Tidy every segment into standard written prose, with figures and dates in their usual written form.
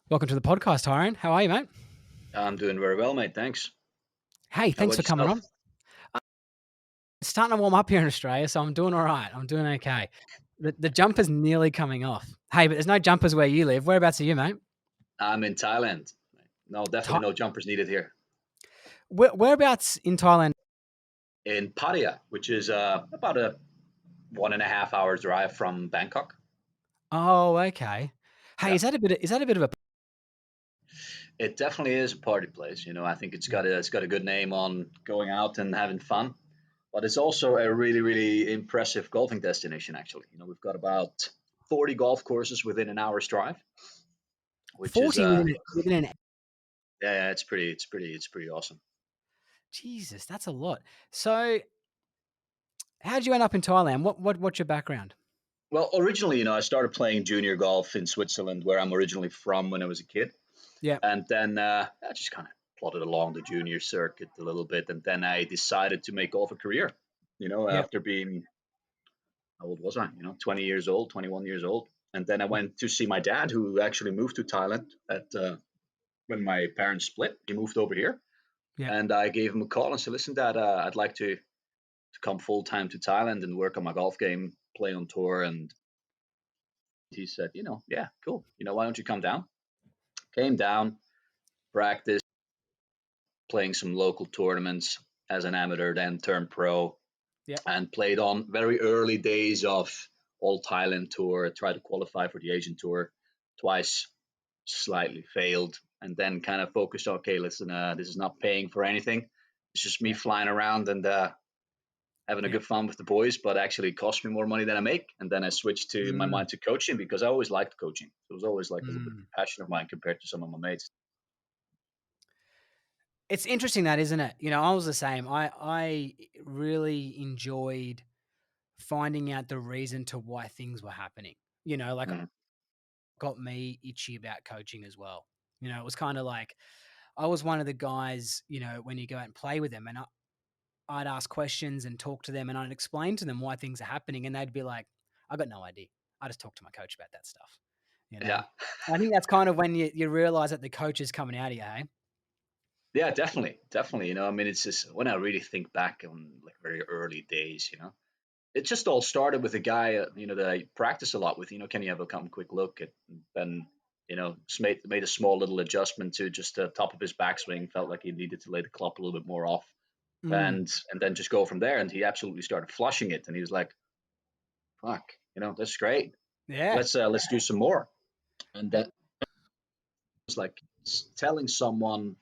Welcome to the podcast, Tyrone. How are you, mate? I'm doing very well, mate. Thanks. Hey, How thanks about for coming yourself? on. It's starting to warm up here in Australia, so I'm doing all right. I'm doing okay. The jumper's nearly coming off. Hey, but there's no jumpers where you live. Whereabouts are you, mate? I'm in Thailand. No, definitely Tha- no jumpers needed here. whereabouts in Thailand? In Pattaya, which is about a 1.5 hour drive from Bangkok. Oh, okay. Hey, Yeah, is that a bit of a it definitely is a party place. I think it's got a good name on going out and having fun, but it's also a really really impressive golfing destination. Actually, we've got about 40 golf courses within an hour's drive, which is 40 within an yeah, yeah, it's pretty awesome. Jesus, that's a lot. So, how did you end up in Thailand? What's your background? Well, originally, I started playing junior golf in Switzerland, where I'm originally from when I was a kid. Yeah, And then I just kind of plodded along the junior circuit a little bit. And then I decided to make golf a career, yeah, after being, how old was I? 20 years old, 21 years old. And then I went to see my dad, who actually moved to Thailand when my parents split. He moved over here. yeah. And I gave him a call and said, listen, Dad, I'd like to come full time to Thailand and work on my golf game, play on tour. And he said, yeah, cool. Why don't you come down? Came down, practiced, playing some local tournaments as an amateur, then turned pro, Yeah. and played on very early days of All Thailand Tour. Tried to qualify for the Asian Tour twice, slightly failed, and then kind of focused. Okay, listen, this is not paying for anything. It's just me Yeah. flying around and having a Yeah. good fun with the boys, but actually it cost me more money than I make. And then I switched to my Mm, mind to coaching because I always liked coaching. So it was always like a little bit of mm. a passion of mine compared to some of my mates. It's interesting that, isn't it? I was the same. I really enjoyed finding out the reason to why things were happening. Like Mhm. got me itchy about coaching as well. It was kind of like I was one of the guys, when you go out and play with them and I'd ask questions and talk to them and I'd explain to them why things are happening and they'd be like, I got no idea. I just talk to my coach about that stuff. You know, Yeah. I think that's kind of when you realize that the coach is coming out of you, hey? Yeah, definitely, definitely. I mean, it's just when I really think back on like very early days. It just all started with a guy, that I practice a lot with. Can you have a come quick look at? Then, just made a small little adjustment to just the top of his backswing. Felt like he needed to lay the club a little bit more off, Mm, and then just go from there. And he absolutely started flushing it, and he was like, "Fuck, that's great. yeah. Let's do some more." And that was like telling someone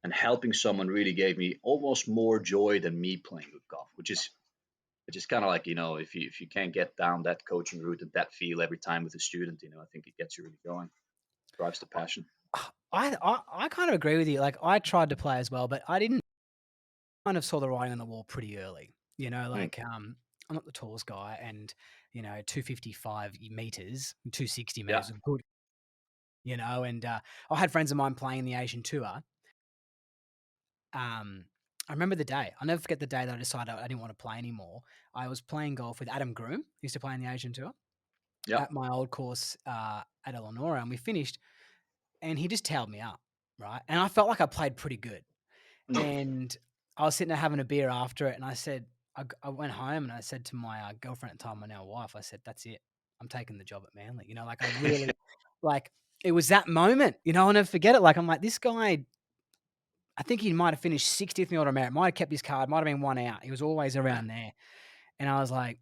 and helping someone really gave me almost more joy than me playing good golf, which is kind of like if you can't get down that coaching route and that feel every time with a student, I think it gets you really going, drives the passion. I kind of agree with you. Like I tried to play as well, but I didn't kind of saw the writing on the wall pretty early. Mm, I'm not the tallest guy and 255 meters, 260 yeah. meters are good, and I had friends of mine playing the Asian tour. Um, I remember the day. I'll never forget the day that I decided I didn't want to play anymore. I was playing golf with Adam Groom, who used to play in the Asian tour Yeah. at my old course at Eleonora, and we finished, and he just towed me up, right? And I felt like I played pretty good. Mm, And I was sitting there having a beer after it, and I said, I went home and I said to my girlfriend at the time, my now wife, I said, "That's it. I'm taking the job at Manly." Like I really, like it was that moment. I'll never forget it. Like I'm like, this guy. I think he might have finished 60th in the order of merit. Might have kept his card. Might have been one out. He was always yeah. around there, and I was like,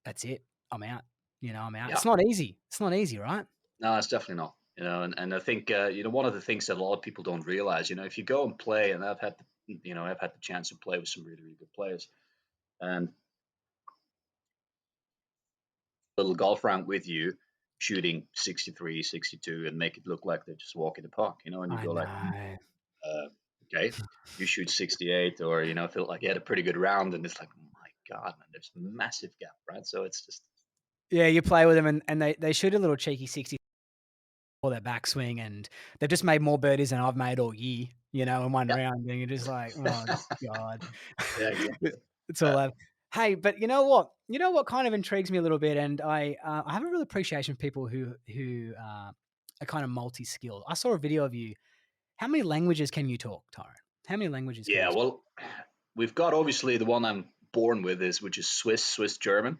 "That's it. I'm out." I'm out. Yeah. It's not easy. It's not easy, right? No, it's definitely not. And I think one of the things that a lot of people don't realize, if you go and play, and I've had the chance to play with some really really good players, and little golf round with you, shooting 63, 62, and make it look like they're just walking the park, and you I go like, know. uh, okay, you shoot 68, or feel like you had a pretty good round, and it's like, oh my god, man, there's a massive gap, right? So it's just, Yeah, you play with them, and they shoot a little cheeky 60 or their backswing, and they've just made more birdies than I've made all year, in one yeah, round, and you're just like, "Oh god." yeah, exactly. It's all that. Hey, but you know what? You know what kind of intrigues me a little bit, and I have a real appreciation for people who a kind of multi-skilled. I saw a video of you. How many languages can you talk, Tyrone? How many languages can Yeah, you speak? well, we've got obviously the one I'm born with is which is Swiss German,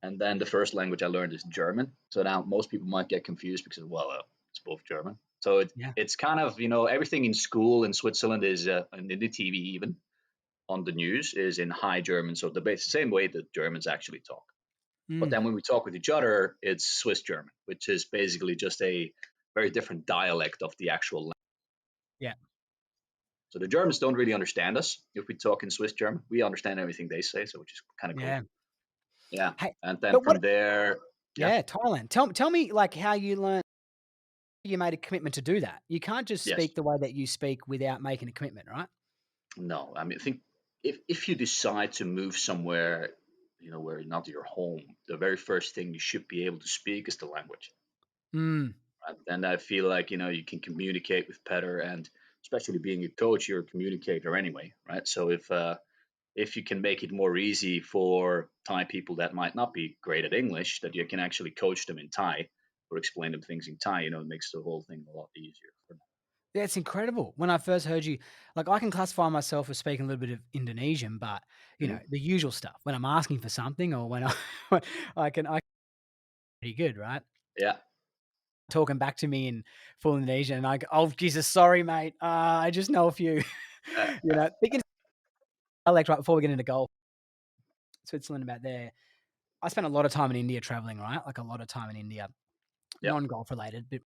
and then the first language I learned is German. So now most people might get confused because well, it's both German. So Yeah. it's kind of everything in school in Switzerland is and in the TV even on the news is in High German. So the same way that Germans actually talk. But Mm, then when we talk with each other, it's Swiss German, which is basically just a very different dialect of the actual language. yeah. So the Germans don't really understand us if we talk in Swiss German. We understand everything they say, so which is kind of cool. Yeah. Yeah, Hey, and then but what from there, yeah, yeah, Thailand. Tell me, like, how you learned you made a commitment to do that. You can't just yes, speak the way that you speak without making a commitment, right? no. I mean, I think if you decide to move somewhere, where not your home, the very first thing you should be able to speak is the language. Mm, Right? And I feel like you can communicate with better, and especially being a coach, you're a communicator anyway, right? So if you can make it more easy for Thai people that might not be great at English, that you can actually coach them in Thai or explain them things in Thai, it makes the whole thing a lot easier for them. yeah, it's incredible. When I first heard you, like, I can classify myself as speaking a little bit of Indonesian, but, Mhm. the usual stuff. When I'm asking for something or when I when I pretty good, right? Yeah. Talking back to me in full Indonesian, and I go, "Oh, Jesus, sorry, mate. I just know a few." Uh, Thinking dialect right before we get into golf, Switzerland, about there. I spent a lot of time in India traveling, right? Like, a lot of time in India, yeah. non-golf related, bit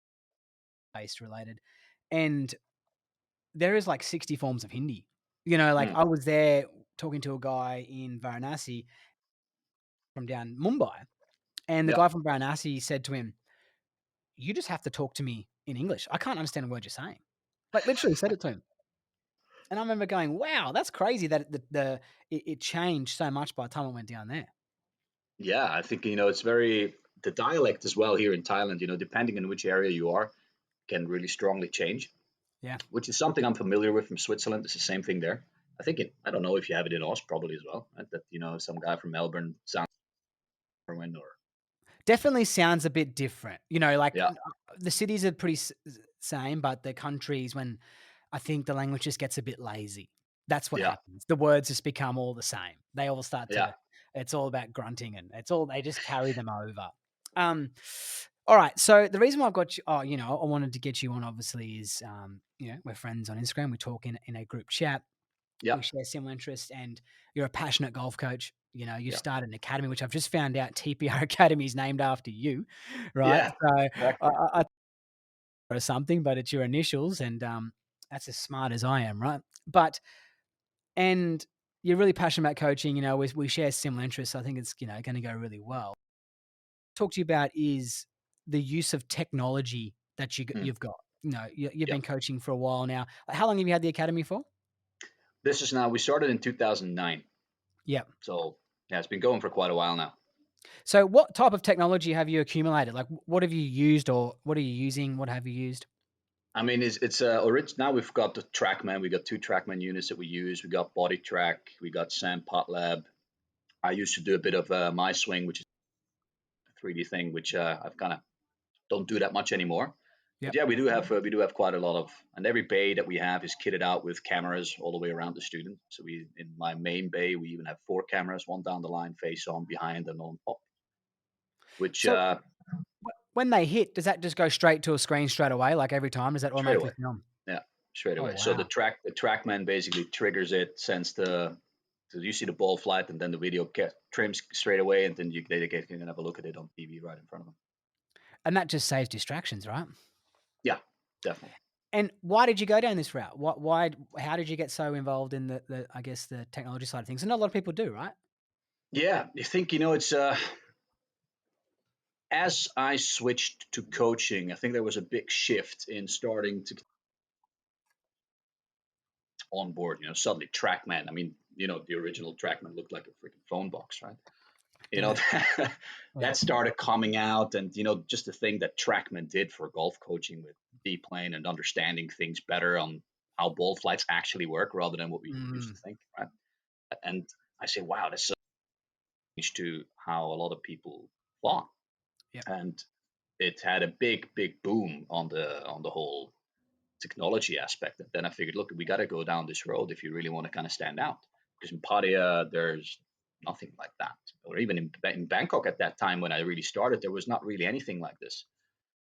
based related, and there is, like, 60 forms of Hindi. Like, Mm. I was there talking to a guy in Varanasi from down Mumbai, and the Yeah. guy from Varanasi said to him, "You just have to talk to me in English. I can't understand a word you're saying." Like, literally said it to him. And I remember going, "Wow, that's crazy that it changed so much by the time I went down there." Yeah. I think, it's the dialect as well here in Thailand, depending on which area you are, can really strongly change, Yeah. which is something I'm familiar with from Switzerland. It's the same thing there. I don't know if you have it in Oz, probably as well, right? That, some guy from Melbourne sounds Darwin or, Definitely sounds a bit different. Like, yeah, the cities are pretty same, but the countries, when I think the language just gets a bit lazy. That's what yeah, happens. The words just become all the same. They all start yeah, to it's all about grunting, and they just carry them over. Um, all right. So the reason why I've got you, I wanted to get you on, obviously, is, we're friends on Instagram. We talk in a group chat. yeah, We share similar interests, and you're a passionate golf coach. You yeah, started an academy, which I've just found out TPR Academy is named after you, right? yeah, So exactly. I or something, but it's your initials, and that's as smart as I am, right? But and you're really passionate about coaching. We share similar interests. So I think it's going to go really well. Talk to you about is the use of technology that Mm, you've got. You've yeah. been coaching for a while now. Like, how long have you had the academy for? We started in 2009. Yeah. So, yeah, it's been going for quite a while now. So what type of technology have you accumulated? Like, what have you used, or what are you using? What have you used? I mean, now we've got the TrackMan. We got two TrackMan units that we use. We got Body Track. We got Sam Potlab. I used to do a bit of my swing, which is a 3D thing, which I've kind of don't do that much anymore. But Yep. yeah, we do have quite a lot of, and every bay that we have is kitted out with cameras all the way around the student. So in my main bay, we even have four cameras, one down the line, face on, behind, and on top. Which So when they hit, does that just go straight to a screen straight away? Like, every time, does that straight automatically away, film? yeah, straight Oh away. So wow. the TrackMan basically triggers it, sends so you see the ball flight, and then the video trims straight away, and then they can have a look at it on TV right in front of them. And that just saves distractions, right? Yeah, definitely. And why did you go down this route? How did you get so involved in the I guess, the technology side of things? And not a lot of people do, right? Yeah, you think it's as I switched to coaching, I think there was a big shift in starting to on board. Suddenly TrackMan. I mean, the original TrackMan looked like a freaking phone box, right? You Didn't know it? Yeah. that started coming out, and just the thing that TrackMan did for golf coaching with deep playing and understanding things better on how ball flights actually work rather than what we used to Mm, think, right? And I say, wow, this is a change to how a lot of people thought. yep. And it had a big boom on the whole technology aspect. And then I figured, look, we got to go down this road if you really want to kind of stand out. Because in Pattaya, there's nothing like that. Or even in Bangkok at that time when I really started, there was not really anything like this.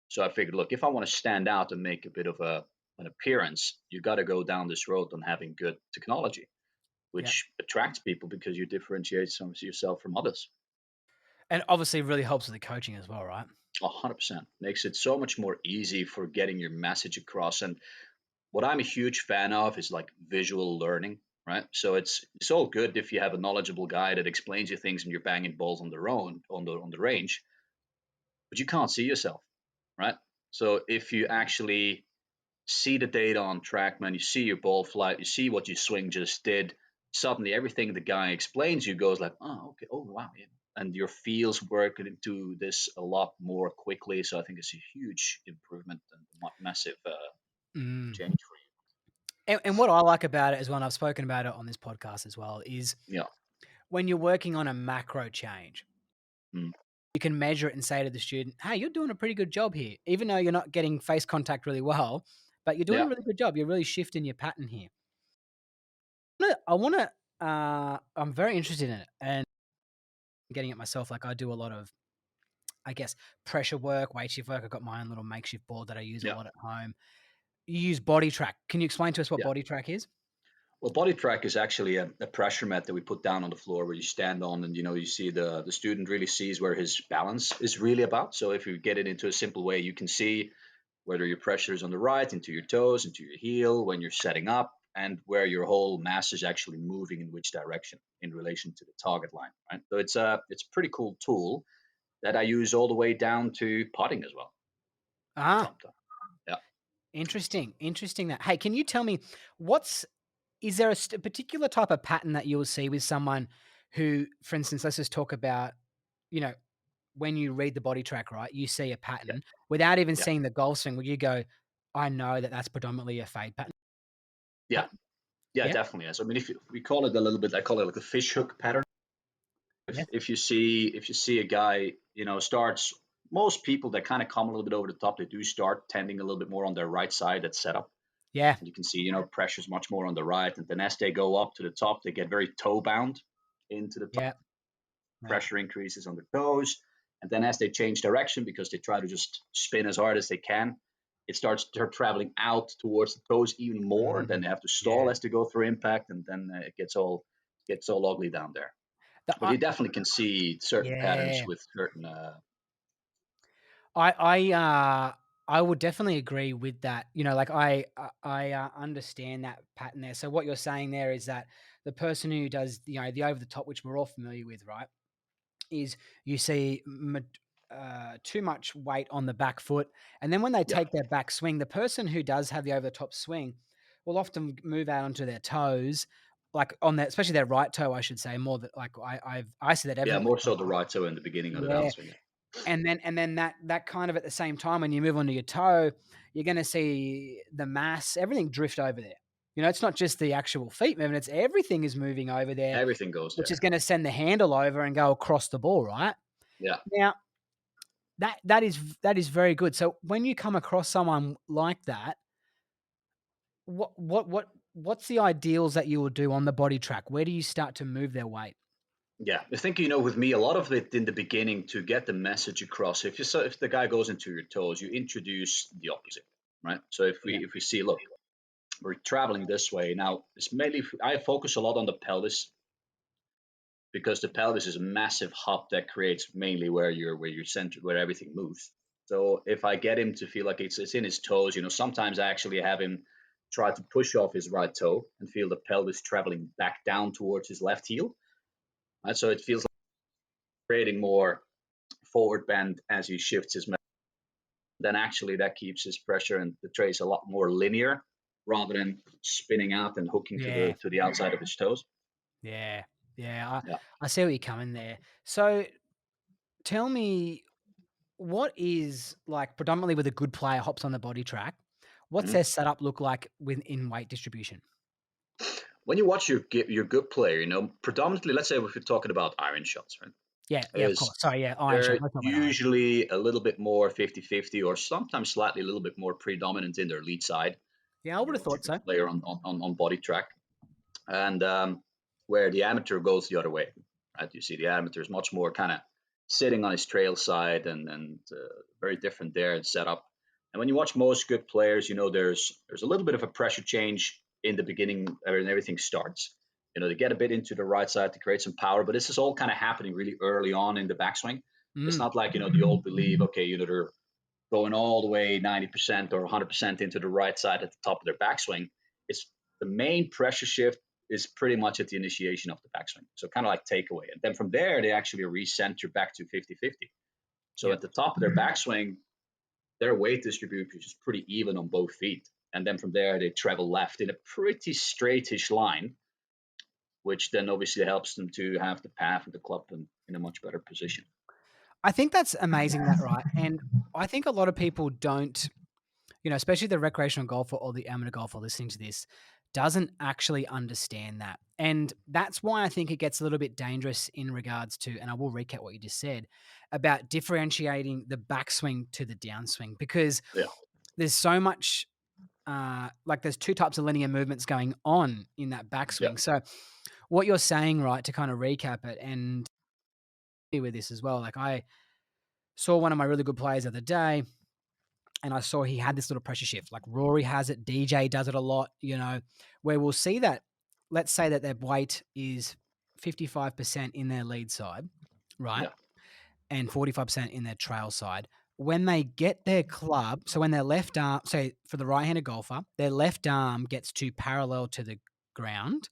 So I figured, look, if I want to stand out and make a bit of an appearance, you got to go down this road on having good technology, Yep. which attracts people because you differentiate yourself from others. And obviously really helps with the coaching as well, right? 100% makes it so much more easy for getting your message across. And what I'm a huge fan of is like visual learning, right? So it's all good if you have a knowledgeable guy that explains you things and you're banging balls on the own on the range, but you can't see yourself, right? So if you actually see the data on TrackMan, you see your ball flight, you see what your swing just did, suddenly everything the guy explains you goes like, oh, okay, oh wow, yeah. And your feels work into this a lot more quickly. So I think it's a huge improvement and massive Mm. change for And what I like about it as well, and I've spoken about it on this podcast as well, is you. Yeah. when you're working on a macro change, Mm. you can measure it and say to the student, "Hey, you're doing a pretty good job here, even though you're not getting face contact really well, but you're doing a Yeah. really good job. You're really shifting your pattern here." I wanna, I'm very interested in it and getting it myself. Like I do a lot of, I guess, pressure work, weight shift work. I've got my own little makeshift board that I use a Yeah. lot at home. You use Body Track. Can you explain to us what Yeah. Body Track is? Well, body track is actually a pressure mat that we put down on the floor where you stand on, and you see the student really sees where his balance is really about. So if you get it into a simple way, you can see whether your pressure is on the right, into your toes, into your heel, when you're setting up, and where your whole mass is actually moving in which direction in relation to the target line. Right. So it's a pretty cool tool that I use all the way down to potting as well. Ah, Sometimes. Yeah. interesting. Interesting that. Hey, can you tell me what's is there a particular type of pattern that you'll see with someone who, for instance, let's just talk about, you know, when you read the body track, right? You see a Yeah. pattern without even Yeah. seeing the golf swing. Will you go, I know that that's predominantly a fade pattern? Yeah. Pattern? Yeah. Yeah. Definitely. Yes. I mean, if we call it a little bit, I call it like a fish hook pattern. Yeah. If you see a guy, starts, most people that kind of come a little bit over the top, they do start tending a little bit more on their right side at setup. Yeah. And you can see, pressure's much more on the right. And then as they go up to the top, they get very toe bound into the top. Yeah. Yeah. Pressure increases on the toes. And then as they change direction, because they try to just spin as hard as they can, it starts traveling out towards the toes even more. Then Mm, they have to stall yeah. as they go through impact, and then it gets all ugly down there. The, But I, you definitely can see certain patterns yeah. with certain. I I I would definitely agree with that. Like I understand that pattern there. So what you're saying there is that the person who does the over the top, which we're all familiar with, right, is you see too much weight on the back foot, and then when they Yeah, take their back swing, the person who does have the over the top swing will often move out onto their toes, like on their especially their right toe, I should say, more that like I see that yeah, everywhere. more so the right toe in the beginning of the Yeah. downswing. And then that kind of at the same time, when you move onto your toe, you're gonna see the mass, everything drift over there. It's not just the actual feet movement, it's everything is moving over there, Everything goes which is there. gonna send the handle over and go across the ball, right? Yeah, Now, that is very good. So when you come across someone like that, what's the ideals that you will do on the body track? Where do you start to move their weight? yeah. I think with me, a lot of it in the beginning to get the message across. If the guy goes into your toes, you introduce the opposite, right? So if we Yeah. if we see, look, we're traveling this way now. It's mainly I focus a lot on the pelvis because the pelvis is a massive hub that creates mainly where your center where everything moves. So if I get him to feel like it's in his toes, sometimes I actually have him try to push off his right toe and feel the pelvis traveling back down towards his left heel. Right? So it feels like creating more forward bend as he shifts his. Then actually that keeps his pressure and the trace a lot more linear rather than spinning out and hooking to Yeah. the outside of his toes. Yeah. Yeah. I Yeah. I see where you're coming there. So tell me, what is like predominantly with a good player hops on the body track, what's Mhm. their setup look like within weight distribution? When you watch your good player, predominantly, let's say if we're talking about iron shots, right? Yeah, yeah, of is course. Sorry, yeah, iron shot. they're Let's talk about iron. usually a little bit more 50-50, or sometimes slightly a little bit more predominant in their lead side Yeah, I when would you have watch a thought good so. player on body track. And where the amateur goes the other way, right? You see the amateur is much more kind of sitting on his trail side, and very different there in setup. And when you watch most good players, there's a little bit of a pressure change in the beginning when everything starts. They get a bit into the right side to create some power, but this is all kind of happening really early on in the backswing. It's Mm. not like the old believe, okay, they're going all the way 90% or 100% into the right side at the top of their backswing. It's the main pressure shift is pretty much at the initiation of the backswing. So kind of like takeaway. And then from there, they actually recenter back to 50-50. So Yeah. at the top of their backswing, their weight distribution is pretty even on both feet. And then from there, they travel left in a pretty straightish line, which then obviously helps them to have the path of the club in a much better position. I think that's amazing that, right? And I think a lot of people don't, especially the recreational golfer or the amateur golfer listening to this, doesn't actually understand that. And that's why I think it gets a little bit dangerous in regards to, and I will recap what you just said about differentiating the backswing to the downswing, because Yeah. there's so much, like there's two types of linear movements going on in that Yeah. backswing. So what you're saying, right, to kind of recap it and with this as well, like I saw one of my really good players the other day, and I saw he had this little pressure shift. Like Rory has it, DJ does it a lot, where we'll see that, let's say that their weight is 55% in their lead side, right? Yeah. And 45% in their trail side. When they get their club, so when their left arm, so for the right-handed golfer, their left arm gets to parallel to the ground.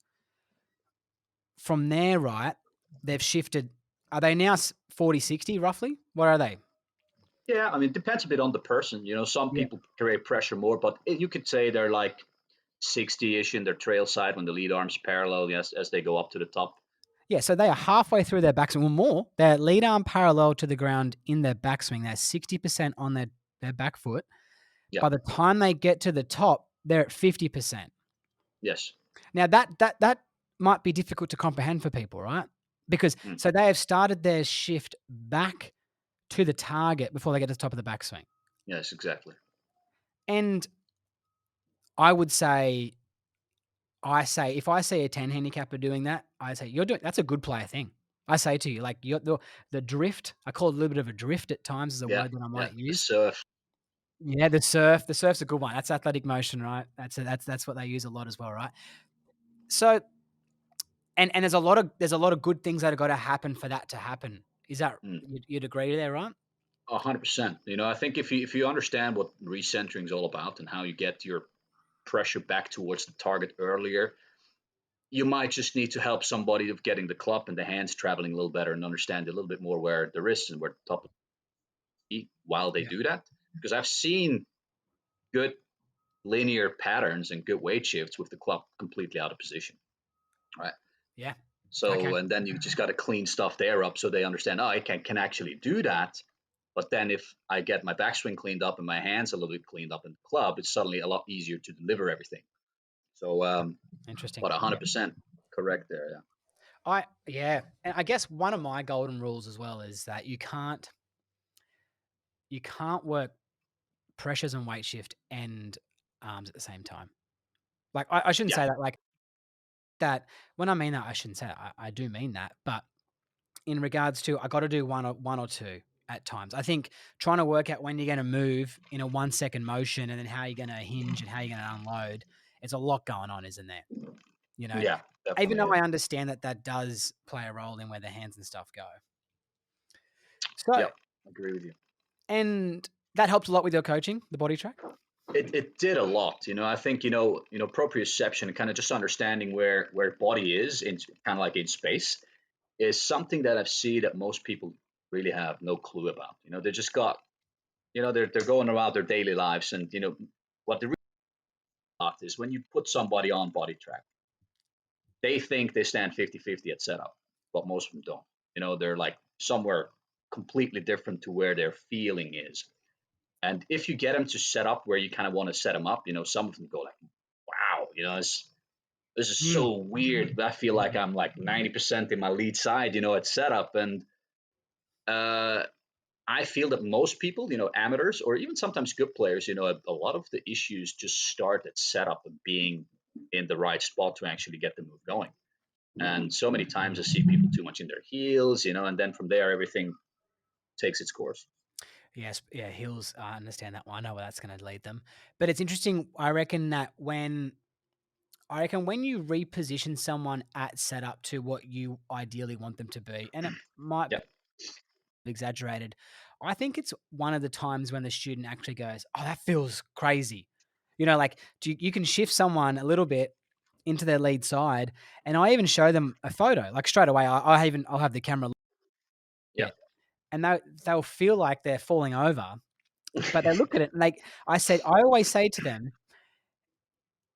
From there, right, they've shifted. Are they now 40-60 roughly? What are they? Yeah, I mean, it depends a bit on the person. Some Yeah. people create pressure more, but you could say they're like 60-ish in their trail side when the lead arm's parallel as they go up to the top. Yeah, so they are halfway through their backswing, or more. Their lead arm parallel to the ground in their backswing. They're 60% on their back foot. Yeah. By the time they get to the top, they're at 50%. Yes. Now that might be difficult to comprehend for people, right? Because Mm. so they have started their shift back to the target before they get to the top of the backswing. Yes, exactly. And I would say, if I see a 10 handicapper doing that, I say that's a good player thing. I say to you, like the drift, I call it a little bit of a drift at times is a Yeah. word that I Yeah. might The use. surf. Yeah, the surf's a good one. That's athletic motion, right? That's what they use a lot as well, right? So, and there's a lot of good things that have got to happen for that to happen. Is that Mm. you'd agree there, right? 100%. I think if you understand what recentering is all about and how you get your pressure back towards the target earlier, you might just need to help somebody of getting the club and the hands traveling a little better and understand a little bit more where the wrists and where the top of the feet while they Yeah. do that. Because I've seen good linear patterns and good weight shifts with the club completely out of position, right? Yeah. So, Okay. and then you just got to clean stuff there up so they understand, oh, I can actually do that. But then if I get my backswing cleaned up and my hands a little bit cleaned up in the club, it's suddenly a lot easier to deliver everything. So, Interesting. but Yeah. 100% correct there. Yeah. Yeah, and I guess one of my golden rules as well is that you can't work pressures and weight shift and arms at the same time. Like I shouldn't Yeah. say that like that. When I mean that, I shouldn't say it. I do mean that, but in regards to I got to do one or two at times. I think trying to work out when you're going to move in a 1 second motion and then how you're going to hinge and how you're going to unload. It's a lot going on, isn't there? You know, Yeah. even Definitely though is. I understand that that does play a role in where the hands and stuff go. So, Yep. Agree with you. and that helps a lot with your coaching, the body track. It did a lot. I think proprioception and kind of just understanding where body is in kind of like in space is something that I've seen that most people really have no clue about. They just got they're going about their daily lives, and what they really about is when you put somebody on body track, they think they stand 50-50 at setup, but most of them don't. They're like somewhere completely different to where their feeling is. And if you get them to set up where you kind of want to set them up, some of them go like, wow, this is Mm. so weird. I feel like I'm like 90% in my lead side, at setup. And Uh, I feel that most people, amateurs or even sometimes good players, a lot of the issues just start at setup and being in the right spot to actually get the move going. And so many times I see people too much in their heels, and then from there everything takes its course. Yes, yeah, heels. I understand that one. I know where that's going to lead them. But it's interesting. I reckon when you reposition someone at setup to what you ideally want them to be, and it might Yeah, be exaggerated, I think it's one of the times when the student actually goes, "Oh, that feels crazy." Like you can shift someone a little bit into their lead side, and I even show them a photo, like straight away. I'll have the camera yeah, bit, and they'll feel like they're falling over, but they look at it and I always say to them,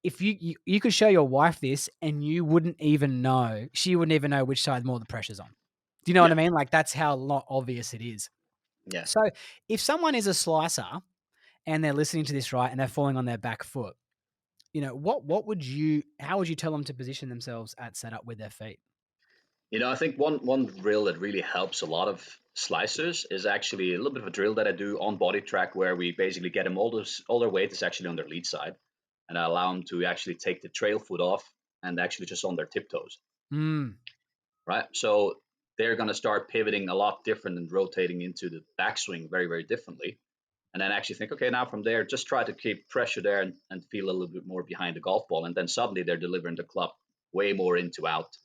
if you could show your wife this and you wouldn't even know, she wouldn't even know which side more the pressure's on. Do you know what yeah, I mean? Like that's how not obvious it is. yeah. So if someone is a slicer and they're listening to this right and they're falling on their back foot, what would you how would you tell them to position themselves at setup with their feet? I think one drill that really helps a lot of slicers is actually a little bit of a drill that I do on body track, where we basically get them all their weight is actually on their lead side, and I allow them to actually take the trail foot off and actually just on their tiptoes, Mm, right? So they're going to start pivoting a lot different and rotating into the backswing very, very differently. And then actually think, okay, now from there, just try to keep pressure there and feel a little bit more behind the golf ball. And then suddenly they're delivering the club way more into out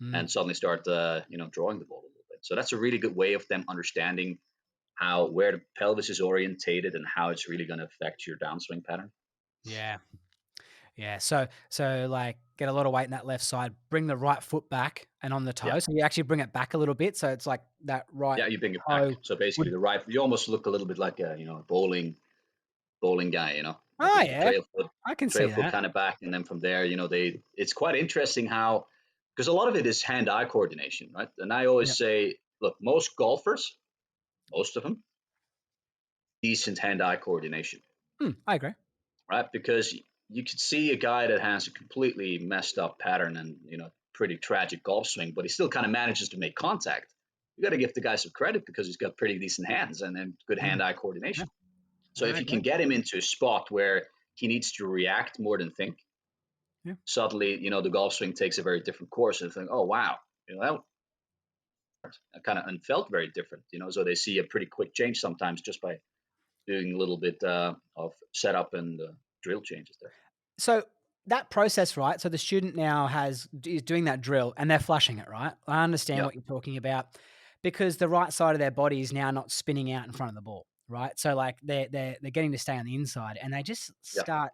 mm, and suddenly start, drawing the ball a little bit. So that's a really good way of them understanding where the pelvis is orientated and how it's really going to affect your downswing pattern. yeah. Yeah. So like get a lot of weight in that left side, bring the right foot back and on the Yeah. toe. So you actually bring it back a little bit. So it's like that right Yeah. You bring it back. toe So basically would you almost look a little bit like a bowling guy, like oh with the yeah, I can trail see foot that. kind of back, and then from there, it's quite interesting how, because a lot of it is hand-eye coordination, right? And I Yeah. always say, look, most golfers, most of them, decent hand-eye coordination, I agree. right? Because you could see a guy that has a completely messed up pattern and pretty tragic golf swing, but he still kind of manages to make contact. You got to give the guy some credit because he's got pretty decent hands and good Mm, hand-eye yeah, coordination. So I if you can agree. get him into a spot where he needs to react more than think, Yeah. suddenly, the golf swing takes a very different course and think, oh, wow, that kind of and felt very different, so they see a pretty quick change sometimes just by doing a little bit of setup and drill changes there. So that process, right? So the student now is doing that drill and they're flushing it, right? I understand Yeah, what you're talking about because the right side of their body is now not spinning out in front of the ball, right? So like they're getting to stay on the inside and they just yeah, start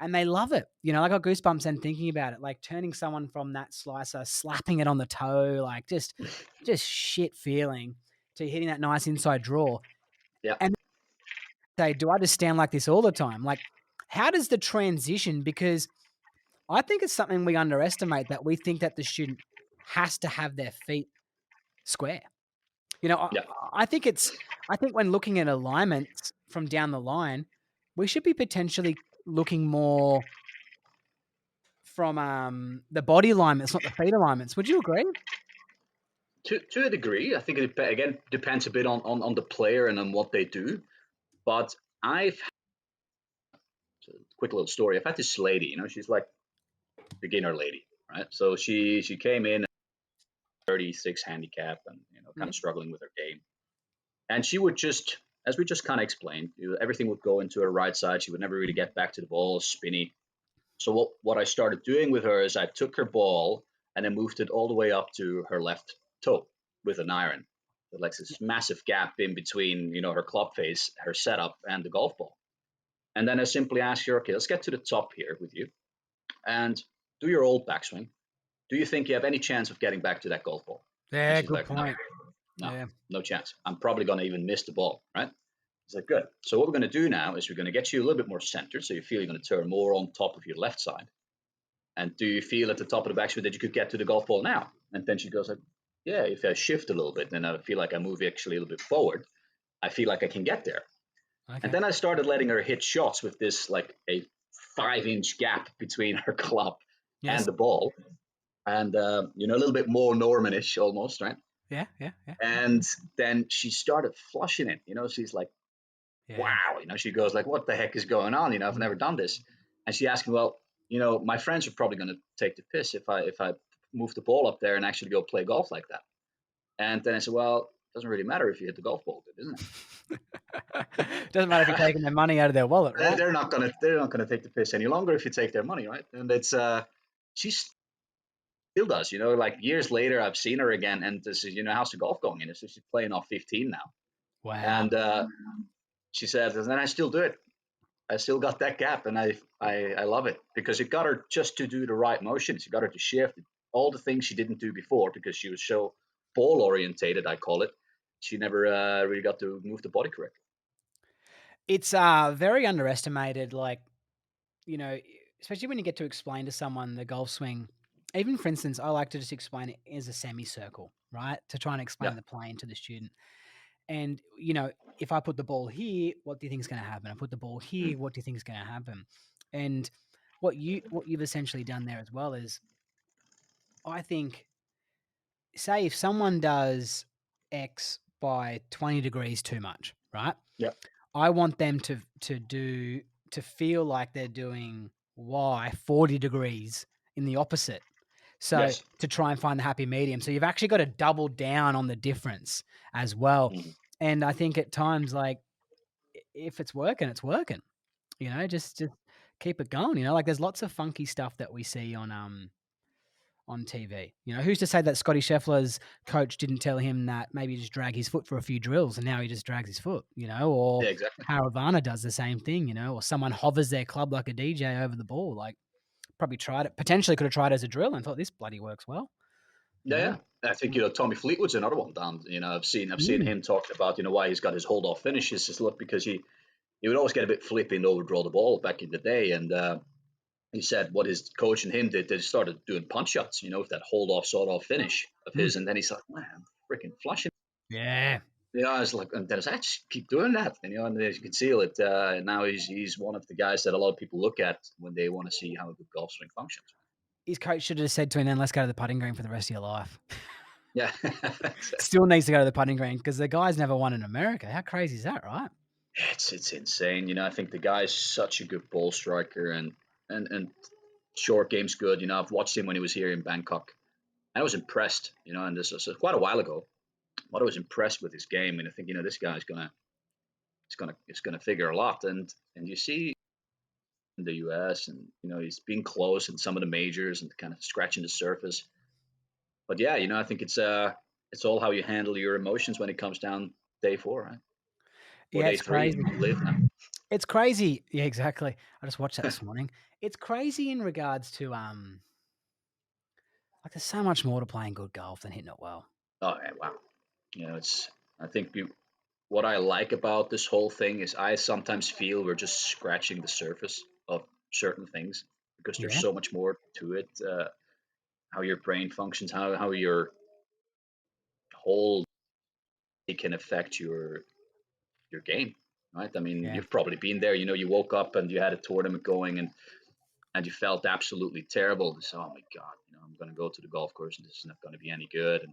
and they love it. I got goosebumps and thinking about it, like turning someone from that slicer, slapping it on the toe, like just shit feeling to hitting that nice inside draw. yeah. And say, do I just stand like this all the time? Like, how does the transition? Because I think it's something we underestimate that we think that the student has to have their feet square. You know, I, Yeah. I think it's, I think when looking at alignments from down the line, we should be potentially looking more from the body alignments, not the feet alignments. Would you agree? To a degree, I think it again depends a bit on the player and on what they do. But I've quick little story. I've had this lady, she's like beginner lady, right? So she came in 36 handicap and kind Mm, of struggling with her game. And she would just, as we just kind of explained, everything would go into her right side. She would never really get back to the ball, spinny. So what I started doing with her is I took her ball and I moved it all the way up to her left toe with an iron. So like yeah, this massive gap in between, her club face, her setup, and the golf ball. And then I simply asked her, okay, let's get to the top here with you and do your old backswing. Do you think you have any chance of getting back to that golf ball? And yeah, she's good like, no, point. no, Yeah, no chance. I'm probably going to even miss the ball, right? He's like, good. So what we're going to do now is we're going to get you a little bit more centered. So you feel you're going to turn more on top of your left side. And do you feel at the top of the backswing that you could get to the golf ball now? And then she goes like, yeah, if I shift a little bit, then I feel like I move actually a little bit forward. I feel like I can get there. And okay. then I started letting her hit shots with this like a 5-inch gap between her club and Yes. the ball. And, a little bit more Normanish almost, right? Yeah, yeah, yeah, And then she started flushing it. She's like, yeah. wow. She goes like, what the heck is going on? I've Mm. never done this. And she asked me, well, my friends are probably going to take the piss if I move the ball up there and actually go play golf like that. And then I said, well, it doesn't really matter if you hit the golf ball good, isn't Doesn't matter if you're it? taking their money out of their wallet, right? They're not gonna take the piss any longer if you take their money, right? And it's she still does, like years later I've seen her again, and this is, how's the golf going? So she's playing off 15 now. Wow. And she says, and then I still do it. I still got that gap, and I love it because it got her just to do the right motions. It got her to shift all the things she didn't do before because she was so ball orientated, I call it. She never really got to move the body correctly. It's, very underestimated, like, you know, especially when you get to explain to someone the golf swing. Even for instance, I like to just explain it as a semicircle, right? To try and Yeah. explain the plane to the student. And, if I put the ball here, what do you think is gonna happen? I put the ball Mm. here, what do you think is gonna happen? And what you've essentially done there as well is, I think, say if someone does X by 20 degrees too much, right? Yeah. I want them to feel like they're doing Y 40 degrees in the opposite. So Yes. to try and find the happy medium. So you've actually got to double down on the difference as well. Mm. And I think at times, like, if it's working, it's working. Just keep it going. Like there's lots of funky stuff that we see on TV. Who's to say that Scotty Scheffler's coach didn't tell him that maybe just drag his foot for a few drills and now he just drags his foot, or Yeah. Exactly. Haravana does the same thing, or someone hovers their club like a DJ over the ball. Like, probably tried it, potentially could have tried it as a drill and thought this bloody works well, you Yeah, know? yeah. I think Tommy Fleetwood's another one down. I've seen Mm. him talk about why he's got his hold off finishes. Just look because he would always get a bit flippy and overdraw the ball back in the day, and he said what his coach and him did. They started doing punch shots, with that hold off sawed off finish of Mm. his, and then he's like, man, I'm freaking flushing. Yeah. I was like, and then I just keep doing that, and as you can see it. And now he's one of the guys that a lot of people look at when they want to see how a good golf swing functions. His coach should have said to him, then let's go to the putting green for the rest of your life. Yeah, Still needs to go to the putting green because the guy's never won in America. How crazy is that, right? it's insane. I think the guy's such a good ball striker, and short game's good. I've watched him when he was here in Bangkok. I was impressed. And this was quite a while ago. But I was impressed with his game, and I think this guy's gonna figure a lot. And you see in the U.S. and he's been close in some of the majors and kind of scratching the surface. But yeah, I think it's all how you handle your emotions when it comes down day four, right? Or Yeah, day it's three if crazy. you live now. It's crazy. Yeah, exactly. I just watched that this morning. It's crazy in regards to, like, there's so much more to playing good golf than hitting it well. Oh yeah, wow. It's I think what I like about this whole thing is I sometimes feel we're just scratching the surface of certain things because there's Yeah, so much more to it. How your brain functions, how your whole it can affect your game, right? I mean, yeah. you've probably been there. You woke up and you had a tournament going, and you felt absolutely terrible. You said, oh my god, I'm going to go to the golf course and this is not going to be any good.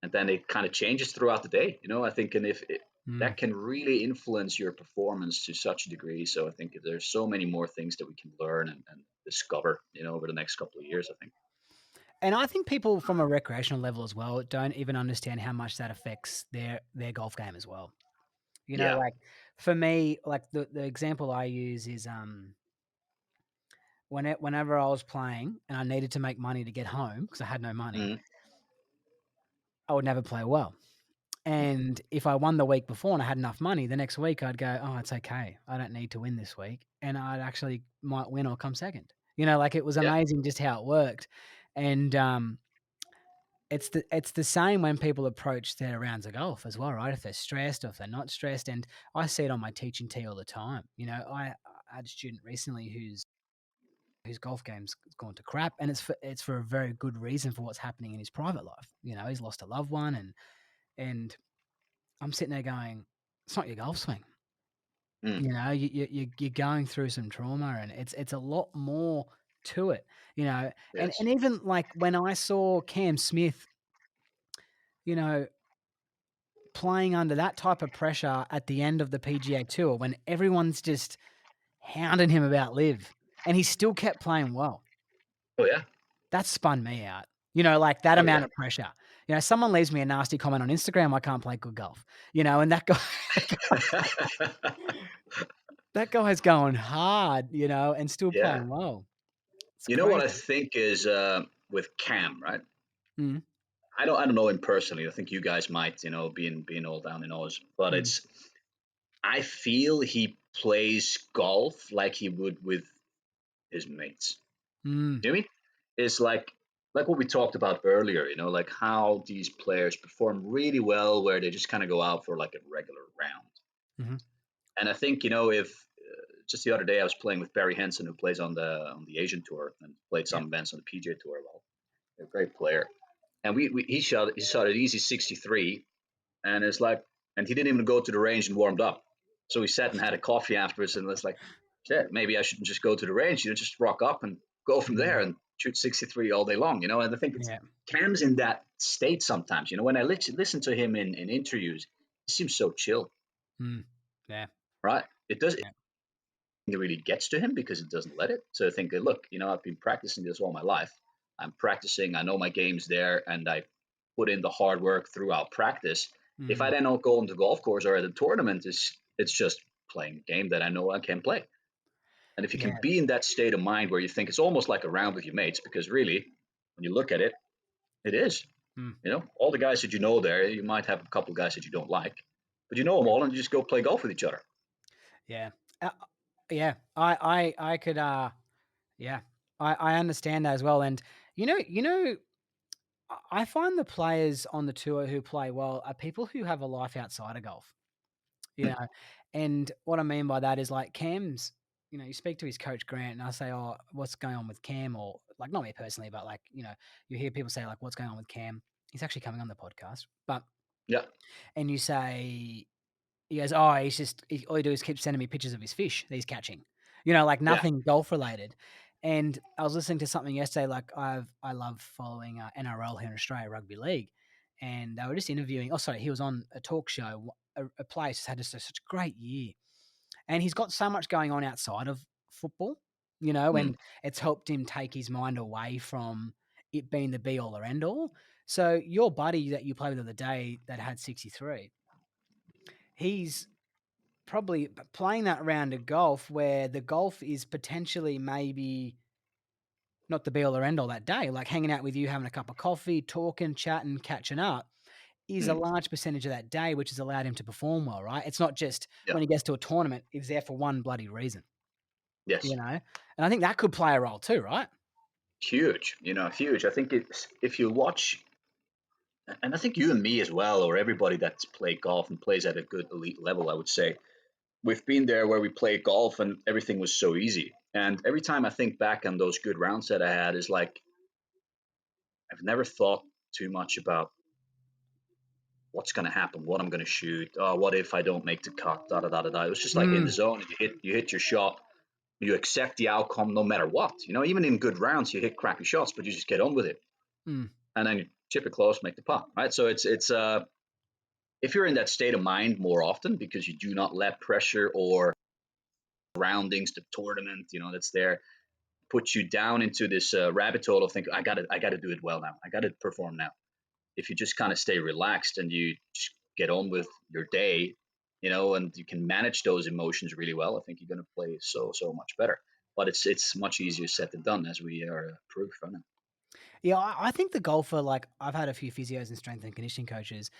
And then it kind of changes throughout the day. I think, and if Mm. that can really influence your performance to such a degree. So I think there's so many more things that we can learn and discover, over the next couple of years. I think. And I think people from a recreational level as well don't even understand how much that affects their golf game as well. Yeah. Like, for me, like, the example I use is, whenever I was playing and I needed to make money to get home because I had no money, Mhm. I would never play well. And if I won the week before and I had enough money, the next week I'd go, "Oh, it's okay. I don't need to win this week." And I'd actually might win or come second. Like, it was Yeah. amazing just how it worked. And, it's the same when people approach their rounds of golf as well, right? If they're stressed or if they're not stressed, and I see it on my teaching tee all the time. I had a student recently whose golf game's gone to crap, and it's for a very good reason for what's happening in his private life. He's lost a loved one, and I'm sitting there going, "It's not your golf swing." Mm. You're going through some trauma, and it's a lot more to it. And Yes. even like when I saw Cam Smith, you know, playing under that type of pressure at the end of the PGA Tour when everyone's just hounding him about live, and he still kept playing well. Oh yeah. That spun me out. Like that Oh yeah. amount of pressure. Someone leaves me a nasty comment on Instagram, I can't play good golf. And that guy that guy's going hard, and still Yeah. playing well. It's You know what I crazy. think is with Cam, right? Mm, I don't know him personally. I think you guys might, being all down in Oz, but mm, it's I feel he plays golf like he would with his mates. mm, Do you know what I mean? It's like what we talked about earlier, like how these players perform really well where they just kind of go out for like a regular round. mhm, And I think, if just the other day I was playing with Barry Henson, who plays on the Asian tour and played yeah, some events on the PGA tour. Well, a great player. And we he shot an easy 63, and it's like, and he didn't even go to the range and warmed up. So we sat and had a coffee afterwards, and was like, shit, maybe I shouldn't just go to the range, just rock up and go from there mm, and shoot 63 all day long. And I think it's yeah, Cam's in that state sometimes. When I listen to him in interviews, he seems so chill, mm, yeah, right? It does. yeah, It really gets to him because it doesn't let it. So I think, look, I've been practicing this all my life. I'm practicing. I know my game's there, and I put in the hard work throughout practice. If I mm, then don't go on the golf course or at a tournament, it's just playing a game that I know I can play. And if you can yeah, be in that state of mind where you think it's almost like a round with your mates, because really, when you look at it, it is. mm, All the guys that you know there, you might have a couple of guys that you don't like, but you know them yeah, all, and you just go play golf with each other. yeah. Yeah, I could, yeah, I understand that as well, and, I find the players on the tour who play well are people who have a life outside of golf, you know, and what I mean by that is, like, Cam's you speak to his coach, Grant, and I say, "Oh, what's going on with Cam?" Or, like, not me personally, but, like, you hear people say, like, "What's going on with Cam?" He's actually coming on the podcast, but Yeah, and you say he goes, "Oh, all he do is keep sending me pictures of his fish that he's catching." Like yeah, nothing golf related. And I was listening to something yesterday, like I love following NRL here in Australia, rugby league, and they were just interviewing. Oh, sorry, he was on a talk show. A player just had such a great year, and he's got so much going on outside of football, mm, and it's helped him take his mind away from it being the be all or end all. So your buddy that you played with the other day that had 63, he's probably playing that round of golf where the golf is potentially maybe not the be all or end all that day, like hanging out with you, having a cup of coffee, talking, chatting, catching up is a mm, large percentage of that day, which has allowed him to perform well, right? It's not just yeah, when he gets to a tournament, he's there for one bloody reason, yes. And I think that could play a role too, right? Huge, huge. I think it's if you watch, and I think you and me as well, or everybody that's played golf and plays at a good elite level, I would say, we've been there where we played golf and everything was so easy. And every time I think back on those good rounds that I had, is like I've never thought too much about what's going to happen, what I'm going to shoot, what if I don't make the cut, da da da da da. It was just like in the Mm, zone. You hit your shot, you accept the outcome no matter what. Even in good rounds, you hit crappy shots, but you just get on with it, mm, and then you chip it close, make the putt, right? So it's if you're in that state of mind more often because you do not let pressure or surroundings, the tournament, that's there, put you down into this rabbit hole of thinking, I got to do it well now. I got to perform now. If you just kind of stay relaxed and you just get on with your day, and you can manage those emotions really well, I think you're going to play so much better. But it's much easier said than done, as we are proof from it. yeah, I think the golfer, like I've had a few physios and strength and conditioning coaches,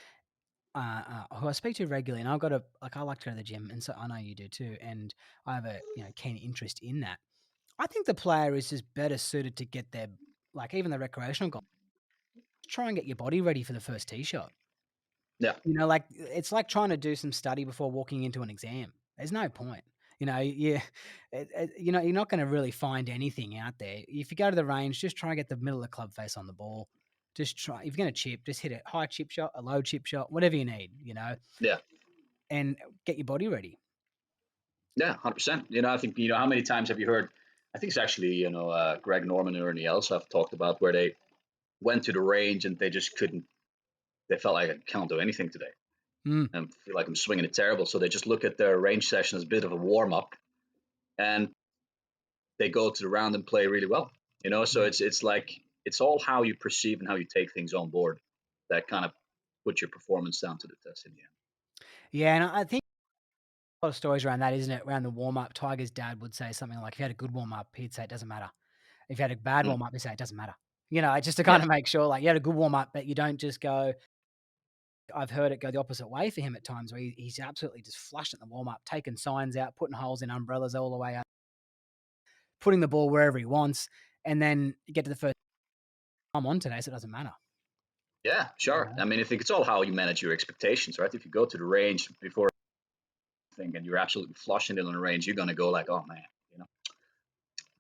who I speak to regularly, and I've got I like to go to the gym, and so I know you do too, and I have a keen interest in that. I think the player is just better suited to get their like even the recreational golf. Try and get your body ready for the first tee shot. Yeah, Like it's like trying to do some study before walking into an exam. There's no point. Yeah, you're not going to really find anything out there. If you go to the range, just try and get the middle of the club face on the ball. Just try. If you're going to chip, just hit a high chip shot, a low chip shot, whatever you need. yeah, And get your body ready. yeah, 100%. I think how many times have you heard? I think it's actually Greg Norman or anyone else have talked about where they went to the range and they just couldn't they felt like I can't do anything today Mm. and feel like I'm swinging it terrible. So they just look at their range session as a bit of a warm up, and they go to the round and play really well. So Yeah. it's like it's all how you perceive and how you take things on board that kind of put your performance down to the test in the end. Yeah, and I think a lot of stories around that, isn't it? Around the warm up, Tiger's dad would say something like, "If you had a good warm up, he'd say it doesn't matter. If you had a bad Mm, warm up, he'd say it doesn't matter." Just to kind yeah, of make sure, like, you had a good warm up, but you don't just go. I've heard it go the opposite way for him at times, where he's absolutely just flushed at the warm up, taking signs out, putting holes in umbrellas all the way up, putting the ball wherever he wants, and then you get to the first. I'm on today, so it doesn't matter. yeah, You sure. know? I mean, I think it's all how you manage your expectations, right? If you go to the range before thing and you're absolutely flushing it on the range, you're gonna go like, oh man, you know,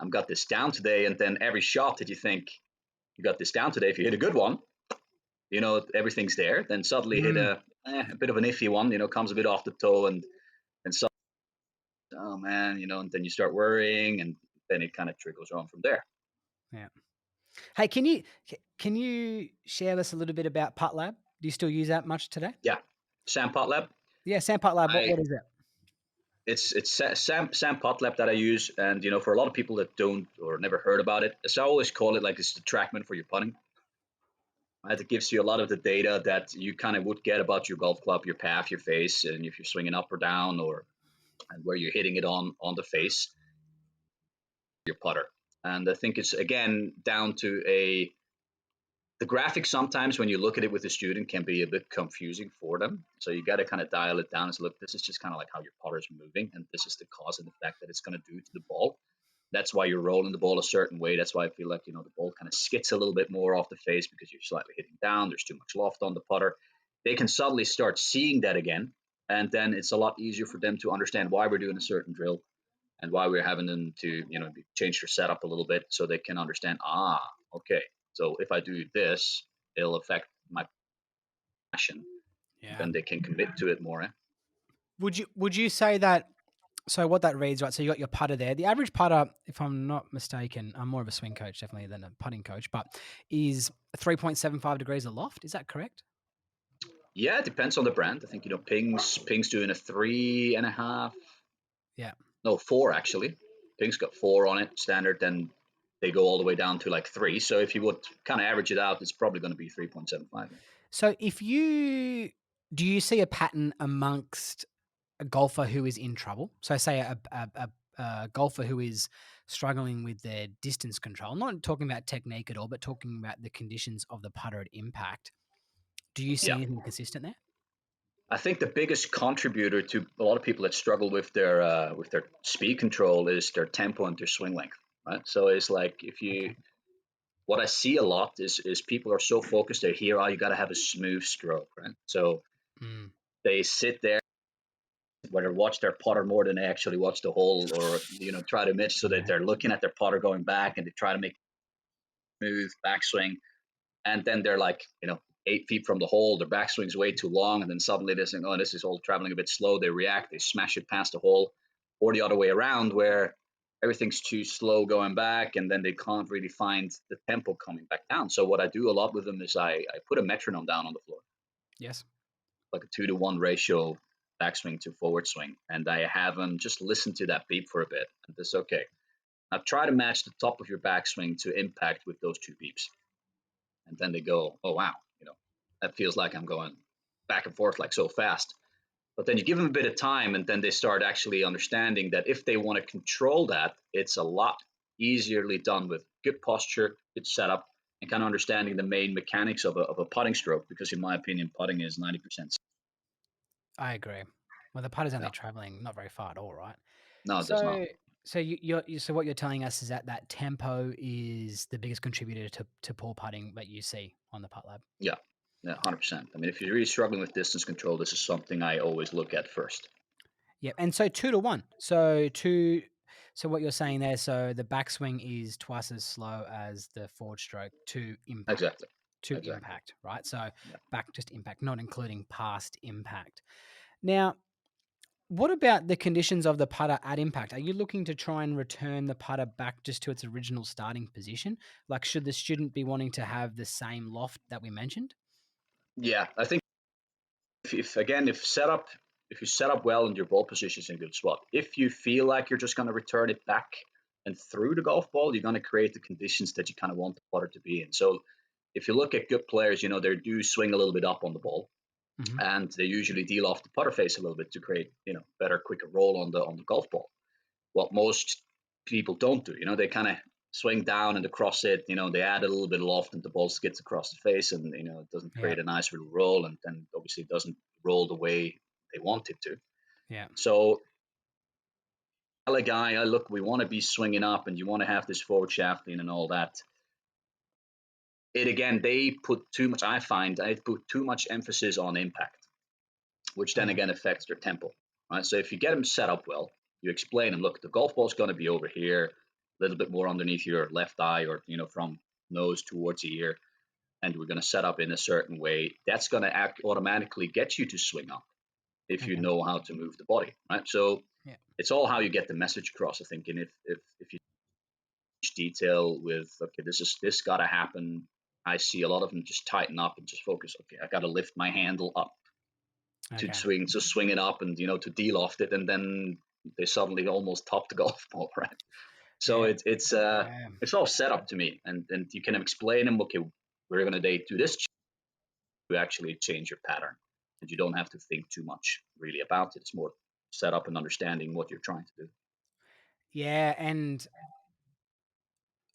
I've got this down today, and then every shot that you think you got this down today, if you hit a good one, everything's there. Then suddenly hit Mm, a bit of an iffy one, comes a bit off the toe, and so oh man, and then you start worrying, and then it kind of trickles on from there. yeah. Hey, can you share with us a little bit about Putt Lab? Do you still use that much today? Yeah, Sam Potlab. Yeah, Sand Putt Lab. What I what is it? It's Sam Potlab that I use, and for a lot of people that don't or never heard about it, as I always call it, like it's the trackman for your putting. Right? It gives you a lot of the data that you kind of would get about your golf club, your path, your face, and if you're swinging up or down, or and where you're hitting it on the face, your putter. And I think it's again down to a the graphics sometimes when you look at it with a student can be a bit confusing for them. So you got to kind of dial it down and say, look, this is just kind of like how your putter is moving, and this is the cause and effect that it's going to do to the ball. That's why you're rolling the ball a certain way. That's why I feel like the ball kind of skits a little bit more off the face because you're slightly hitting down. There's too much loft on the putter. They can suddenly start seeing that again, and then it's a lot easier for them to understand why we're doing a certain drill and why we're having them to change their setup a little bit so they can understand. Okay, so if I do this, it'll affect my passion. Yeah. Then they can commit to it more. Eh? Would you say that? So what that reads, right? So you got your putter there. The average putter, if I'm not mistaken, I'm more of a swing coach definitely than a putting coach, but is 3.75 degrees aloft. Is that correct? Yeah, it depends on the brand. I think Ping's doing a 3.5. Yeah. No, 4 actually. Ping's got 4 on it standard. Then they go all the way down to like 3. So if you would kind of average it out, it's probably going to be 3.75. So do you see a pattern amongst a golfer who is in trouble? So say a golfer who is struggling with their distance control, not talking about technique at all, but talking about the conditions of the putter at impact. Do you see Yeah. anything consistent there? I think the biggest contributor to a lot of people that struggle with their speed control is their tempo and their swing length. Right. So it's like if Okay. you what I see a lot is people are so focused they hear, oh, you got to have a smooth stroke, right? So Mm, they sit there, whether watch their putter more than they actually watch the hole, or try to mitch so that yeah. they're looking at their putter going back and they try to make smooth backswing, and then they're like 8 feet from the hole, their backswing's way too long, and then suddenly they're saying, oh, this is all traveling a bit slow. They react, they smash it past the hole, or the other way around where everything's too slow going back, and then they can't really find the tempo coming back down. So what I do a lot with them is I put a metronome down on the floor, Yes. like a 2-to-1 ratio backswing to forward swing, and I have them just listen to that beep for a bit, and this okay. Now try to match the top of your backswing to impact with those two beeps, and then they go, oh wow, that feels like I'm going back and forth like so fast. But then you give them a bit of time, and then they start actually understanding that if they want to control that, it's a lot easierly done with good posture, good setup, and kind of understanding the main mechanics of a putting stroke. Because in my opinion, putting is 90%. I agree. Well, the putter's Yeah, only traveling not very far at all, right? no, it does not. So, so what you're telling us is that tempo is the biggest contributor to poor putting that you see on the putt lab. Yeah, yeah, 100%. I mean, if you're really struggling with distance control, this is something I always look at first. Yeah, and so 2 to 1. So what you're saying there, so the backswing is twice as slow as the forward stroke to impact. Exactly, To exactly. impact, right? So Yeah. back just impact, not including past impact. Now, what about the conditions of the putter at impact? Are you looking to try and return the putter back just to its original starting position? Like, should the student be wanting to have the same loft that we mentioned? Yeah, I think if again if you set up well and your ball position is in a good spot, if you feel like you're just going to return it back and through the golf ball, you're going to create the conditions that you kind of want the putter to be in. So if you look at good players, they do swing a little bit up on the ball, Mhm. and they usually deal off the putter face a little bit to create better, quicker roll on the golf ball. What most people don't do, they kind of swing down and across it. They add a little bit of loft and the ball skids across the face, and it doesn't Yeah, create a nice little roll, and then obviously it doesn't roll the way they want it to. yeah, So tell a guy, look, we want to be swinging up, and you want to have this forward shaft lean and all that. It again, they put too much. I find they put too much emphasis on impact, which then okay, again affects their tempo. Right. So if you get them set up well, you explain them, look, the golf ball's going to be over here, a little bit more underneath your left eye, or from nose towards the ear, and we're going to set up in a certain way. That's going to act automatically get you to swing up if you okay, know how to move the body. Right. So yeah, it's all how you get the message across. I think, and if you detail with, okay, this got to happen. I see a lot of them just tighten up and just focus. Okay, I got to lift my handle up to okay, swing it up, and to de-loft it, and then they suddenly almost top the golf ball, right? So yeah, yeah, it's all set up to me, and you can explain them. Okay, we're gonna do this to actually change your pattern, and you don't have to think too much really about it. It's more set up and understanding what you're trying to do. yeah, and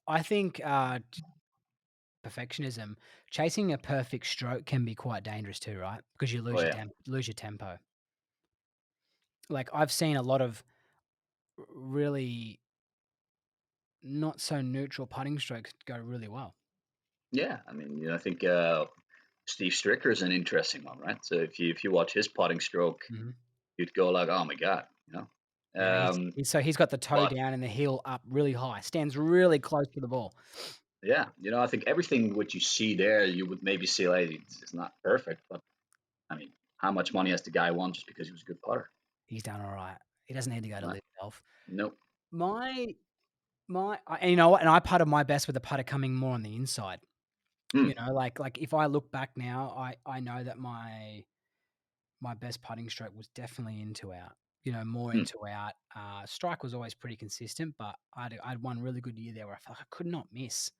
I think, perfectionism, chasing a perfect stroke can be quite dangerous too, right? Because you Oh yeah, lose your tempo. Like, I've seen a lot of really not so neutral putting strokes go really well. yeah. I mean, I think Steve Stricker is an interesting one, right? So if you watch his putting stroke, Mhm. you'd go like, oh my god. Yeah, Um, he's got the toe but down and the heel up really high, stands really close to the ball. yeah, I think everything what you see there, you would maybe say like it's not perfect, but I mean, how much money has the guy won just because he was a good putter? He's done alright. He doesn't need to go to Right? live golf. Nope. My and you know what? And I putted my best with the putter coming more on the inside. Mm, Like if I look back now, I know that my best putting stroke was definitely into out. More mm. into out. Strike was always pretty consistent, but I'd one really good year there where I felt like I could not miss.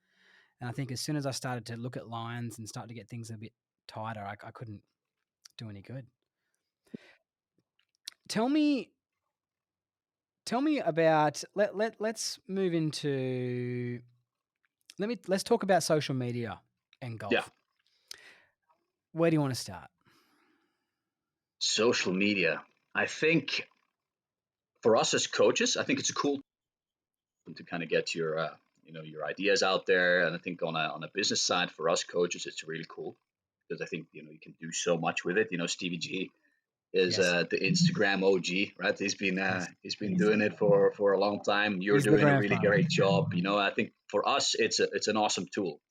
And I think as soon as I started to look at lines and start to get things a bit tighter, I couldn't do any good. Tell me tell me about let's move into let's talk about social media and Yeah. golf. Where do you want to start? Social media. I think for us as coaches, I think it's a cool to kind of get your your ideas out there, and I think on a business side for us coaches, it's really cool because I think you can do so much with it. Stevie G is Yes. the Instagram OG, right? Yes. He's been He's doing it for a long time. You're he's the doing a really grandfather. great job. I think for us, it's an awesome tool.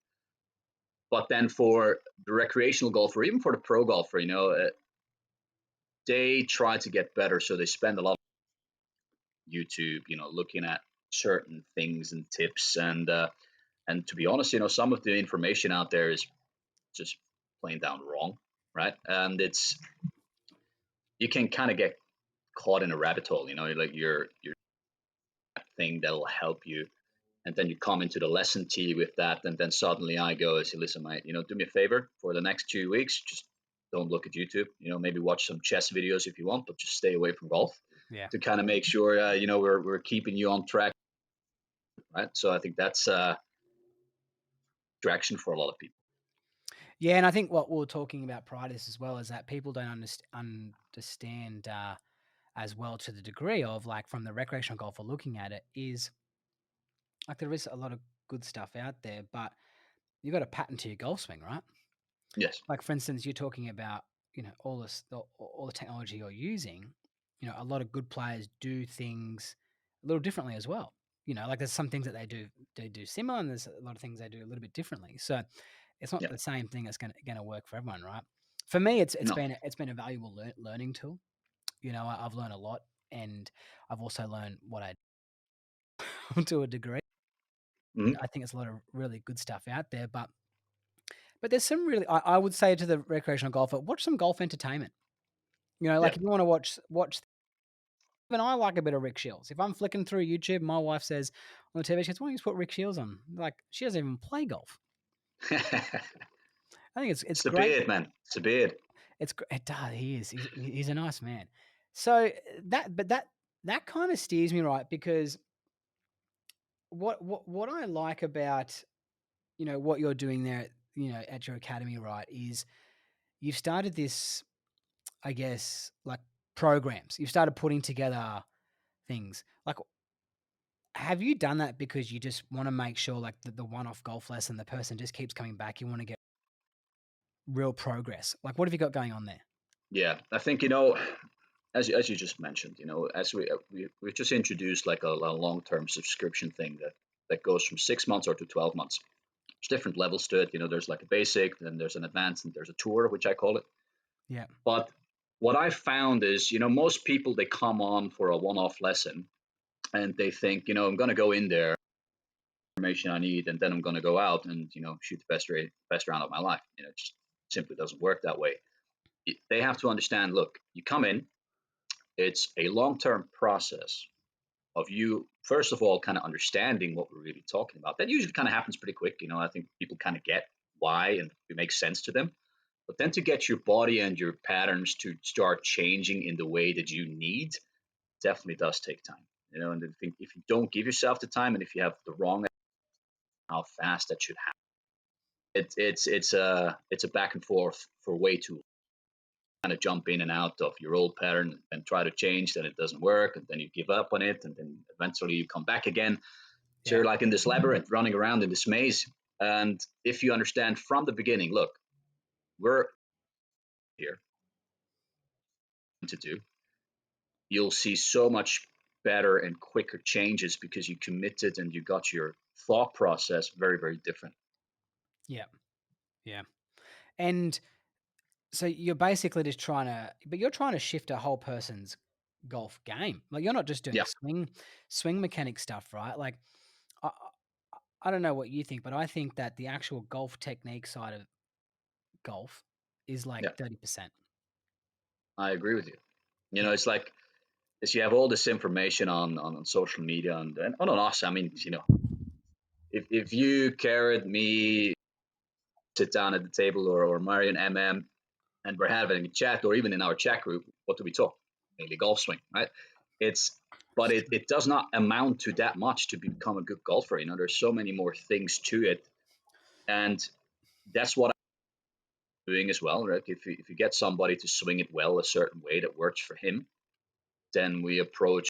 But then for the recreational golfer, even for the pro golfer, they try to get better, so they spend a lot of YouTube, looking at certain things and tips, and to be honest, some of the information out there is just plain down wrong, right? And it's you can kind of get caught in a rabbit hole, like your thing that'll help you, and then you come into the lesson tee with that, and then suddenly I go, I say, listen, mate, do me a favor for the next 2 weeks, just don't look at YouTube. Maybe watch some chess videos if you want, but just stay away from golf Yeah. to kind of make sure we're keeping you on track, right? So I think that's direction for a lot of people. Yeah, and I think what we were talking about prior to this as well is that people don't understand, as well to the degree of, like, from the recreational golfer looking at it is, like, there is a lot of good stuff out there, but you got a pattern to your golf swing, right? Yes. Like, for instance, you're talking about, all the technology you're using, a lot of good players do things a little differently as well. Like there's some things that they do similar, and there's a lot of things they do a little bit differently. So it's not Yeah. the same thing that's gonna work for everyone, right? For me, it's No. been it's been a valuable learning tool. I've learned a lot, and I've also learned what I to a degree. Mhm. I think it's a lot of really good stuff out there, but But there's some really, I would say to the recreational golfer, watch some golf entertainment. You know, Yeah. like if you want to watch. Even I like a bit of Rick Shields. If I'm flicking through YouTube, my wife says on the TV, she goes, "Why don't you just put Rick Shields on?" Like she doesn't even play golf. I think it's It's the great. beard, man. It's the beard. It does. He is. He's a nice man. So that kind of steers me right because what I like about what you're doing there, at your academy, right, is you've started this, I guess, like programs. You've started putting together things. Like, have you done that because you just want to make sure, like the one-off golf lesson, the person just keeps coming back? You want to get real progress. Like, what have you got going on there? Yeah, I think as you just mentioned, as we just introduced like a long term subscription thing that goes from 6 months or to 12 months. There's different levels to it. There's like a basic, then there's an advanced, and there's a tour, which I call it. Yeah, But what I found is, most people they come on for a one off lesson and they think, I'm going to go in there, information I need, and then I'm going to go out and shoot the best round of my life. It just simply doesn't work that way. They have to understand. Look, you come in. It's a long term process of you, first of all, kind of understanding what we're really talking about. That usually kind of happens pretty quick. I think people kind of get why and it makes sense to them. But then to get your body and your patterns to start changing in the way that you need definitely does take time. And I think if you don't give yourself the time and if you have the wrong how fast that should happen, it's a back and forth for way too long. Kind of jump in and out of your old pattern and try to change, then it doesn't work, and then you give up on it, and then eventually you come back again. So yeah, you're like in this labyrinth, running around in this maze. And if you understand from the beginning, look, we're here to do, you'll see so much better and quicker changes because you committed and you got your thought process very, very different. yeah, yeah. And so you're basically just but you're trying to shift a whole person's golf game. Like you're not just doing Yeah, swing mechanic stuff, right? Like I, I don't know what you think, but I think that the actual golf technique side of golf is like yeah, 30%. I agree with you. Yeah, It's like as you have all this information on social media and on us. I mean, if you carried me, sit down at the table or Marion MM and we're having a chat or even in our chat group, what do we talk? Mainly golf swing, right? It's but it does not amount to that much to become a good golfer. There's so many more things to it. And that's what I'm doing as well, right? If you get somebody to swing it well a certain way that works for him, then we approach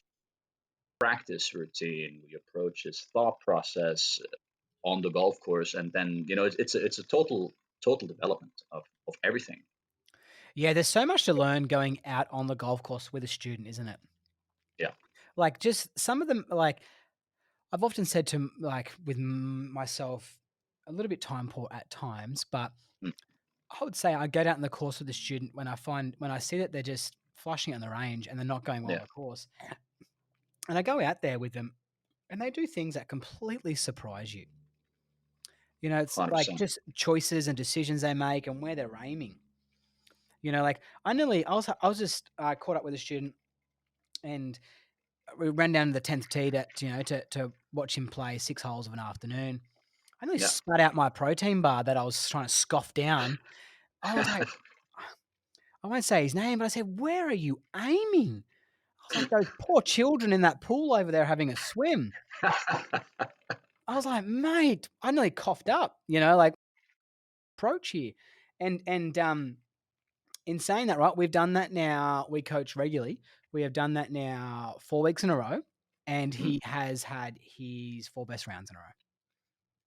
practice routine, we approach his thought process on the golf course, and then it's a total development of everything. yeah. There's so much to learn going out on the golf course with a student, isn't it? Yeah, Like just some of them, like I've often said to like with myself, a little bit time poor at times, but mm, I would say I go out in the course with a student when I see that they're just flushing it on the range and they're not going well on yeah, the course, and I go out there with them, and they do things that completely surprise you. It's hundred like percent. just choices and decisions they make and where they're aiming. Like I was just caught up with a student and we ran down to the 10th tee to watch him play 6 holes of an afternoon. I nearly Yeah, spat out my protein bar that I was trying to scoff down. I was like, I won't say his name, but I said, "Where are you aiming?" I was like, "Those poor children in that pool over there having a swim." I was like, "Mate," I nearly coughed up, like approach here. And in saying that, right, we've done that now. We coach regularly. We have done that now 4 weeks in a row, and mm, he has had his 4 best rounds in a row.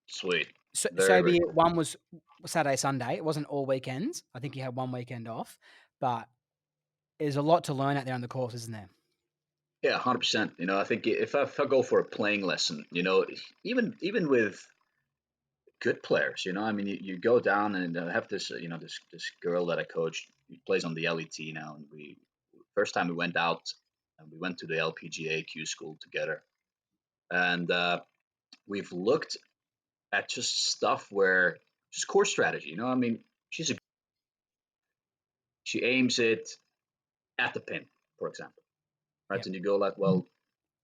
sweet, So very very be it cool. one was Saturday, Sunday. It wasn't all weekends. I think he had one weekend off, but there's a lot to learn out there on the course, isn't there? Yeah, 100%. I think if I go for a playing lesson, even with good players, I mean, you go down and I have this, this girl that I coached. He plays on the LET now, and we first time we went out and we went to the LPGA Q school together, and we've looked at just stuff where just course strategy. I mean, she aims it at the pin, for example, right? Yep. And you go like, well,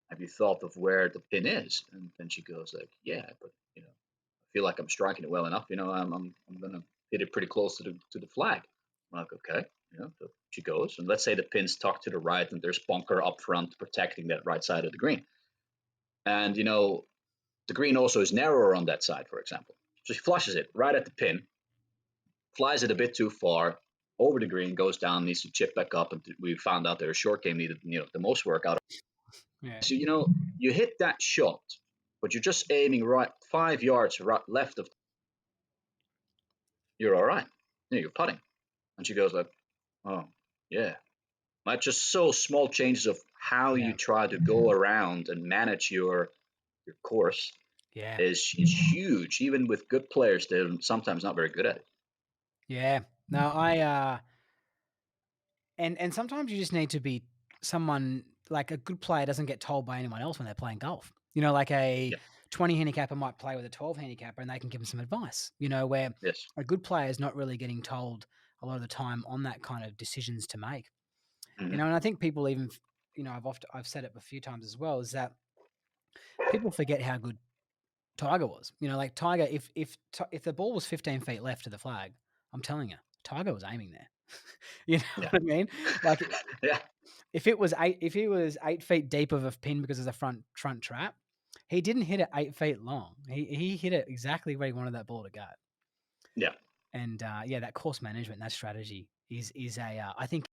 have you thought of where the pin is? And then she goes like, yeah, but I feel like I'm striking it well enough. I'm gonna hit it pretty close to the flag. I'm like, okay. So she goes, and let's say the pin's tucked to the right, and there's bunker up front protecting that right side of the green. And the green also is narrower on that side, for example. So she flushes it right at the pin, flies it a bit too far over the green, goes down, needs to chip back up, and we found out their short game needed the most work out. Yeah. So you hit that shot, but you're just aiming right 5 yards right left of. You're all right. You're putting. And she goes like, oh yeah. Like just so small changes of how Yeah. you try to go around and manage your course Yeah. is huge. Even with good players, they're sometimes not very good at it. Yeah. No, and sometimes you just need to be someone like a good player doesn't get told by anyone else when they're playing golf. Like a Yeah. 20 handicapper might play with a 12 handicapper and they can give them some advice, where Yes. a good player is not really getting told a lot of the time on that kind of decisions to make. Hmm. And I think people even, I've said it a few times as well, is that people forget how good Tiger was. Like Tiger, if the ball was 15 feet left to the flag, I'm telling you, Tiger was aiming there. You know Yeah. what I mean? Like Yeah. if he was 8 feet deep of a pin because of the front trap, he didn't hit it 8 feet long. He hit it exactly where he wanted that ball to go. Yeah. And yeah, that course management, that strategy is I think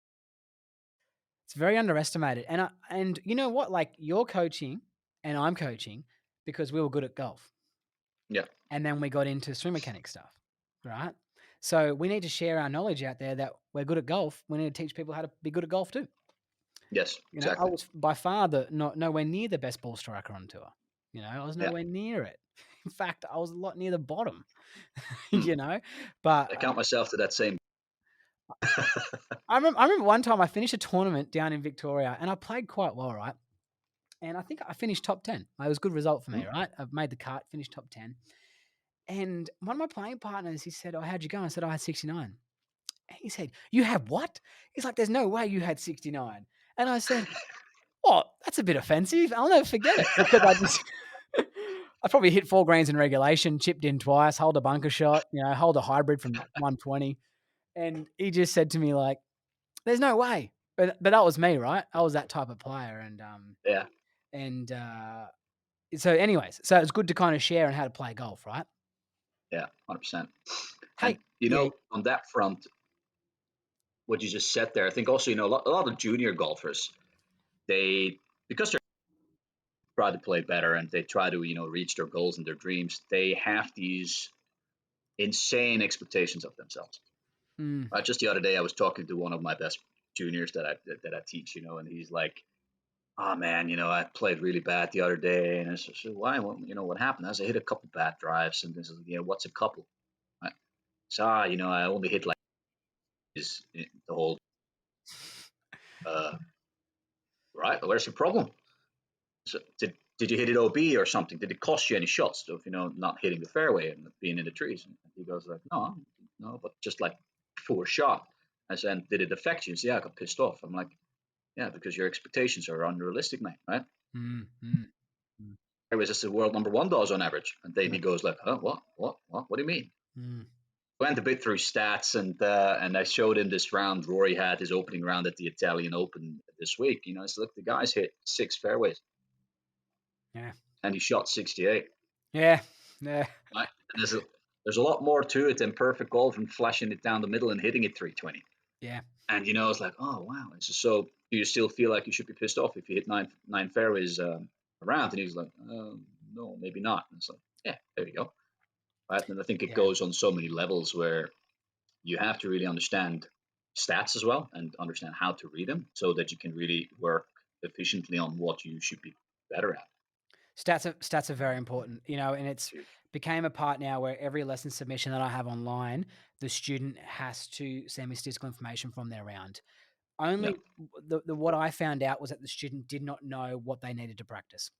it's very underestimated. And you know what? Like you're coaching and I'm coaching because we were good at golf. Yeah. And then we got into swing mechanic stuff, right? So we need to share our knowledge out there that we're good at golf. We need to teach people how to be good at golf too. Yes. I Exactly. was by far nowhere near the best ball striker on tour. I was Yeah. nowhere near it. In fact, I was a lot near the bottom. Hmm. you know, but I count myself to that same. I remember one time I finished a tournament down in Victoria and I played quite well, right? And I think I finished top 10. It was a good result for me, Hmm? right? I've made the cut, finished top 10. And one of my playing partners, he said, "Oh, how'd you go?" I said, "I had 69." He said, "You had what?" He's like, "There's no way you had 69." And I said, "Oh, that's a bit offensive. I'll never forget it because I just I probably hit 4 greens in regulation, chipped in twice, hold a bunker shot, hold a hybrid from 120." And he just said to me like, "There's no way." But that was me, right? I was that type of player, Yeah. and so anyways, so it's good to kind of share on how to play golf, right? Yeah. 100%. And Hey, yeah, on that front, what you just said there, I think also a lot of junior golfers, they because they're try to play better and they try to reach their goals and their dreams, they have these insane expectations of themselves. mm, Right? Just the other day, I was talking to one of my best juniors that I teach, and he's like, "Oh man, I played really bad the other day." And I said, "So why? What happened?" I said, "I hit a couple bad drives." And this is, what's a couple? Right? So, I only hit like the whole. Uh, right, well, where's the problem? So did you hit it OB or something? Did it cost you any shots of not hitting the fairway and being in the trees? And he goes like, no, no, but just like poor shot. I said, did it affect you? He said, yeah, I got pissed off. I'm like, yeah, because your expectations are unrealistic, mate. Right? mm, mm, mm, It was just the world number one does on average. And then yeah, he goes like, huh, what do you mean? mm, Went a bit through stats and I showed him this round Rory had his opening round at the Italian Open this week. I said, look, the guy's hit 6 fairways yeah, and he shot 68. yeah, yeah, Right? And there's a lot more to it than perfect golf and flashing it down the middle and hitting it 320. yeah, And it's like, oh wow. So do you still feel like you should be pissed off if you hit nine fairways around? And he's like, no, maybe not. And it's like, yeah, there you go. Right. And I think it yeah. goes on so many levels where you have to really understand stats as well and understand how to read them so that you can really work efficiently on what you should be better at. Stats are very important, and it's Huge. became a part now where every lesson submission that I have online, the student has to send me statistical information from their round. Yeah. Only what I found out was that the student did not know what they needed to practice.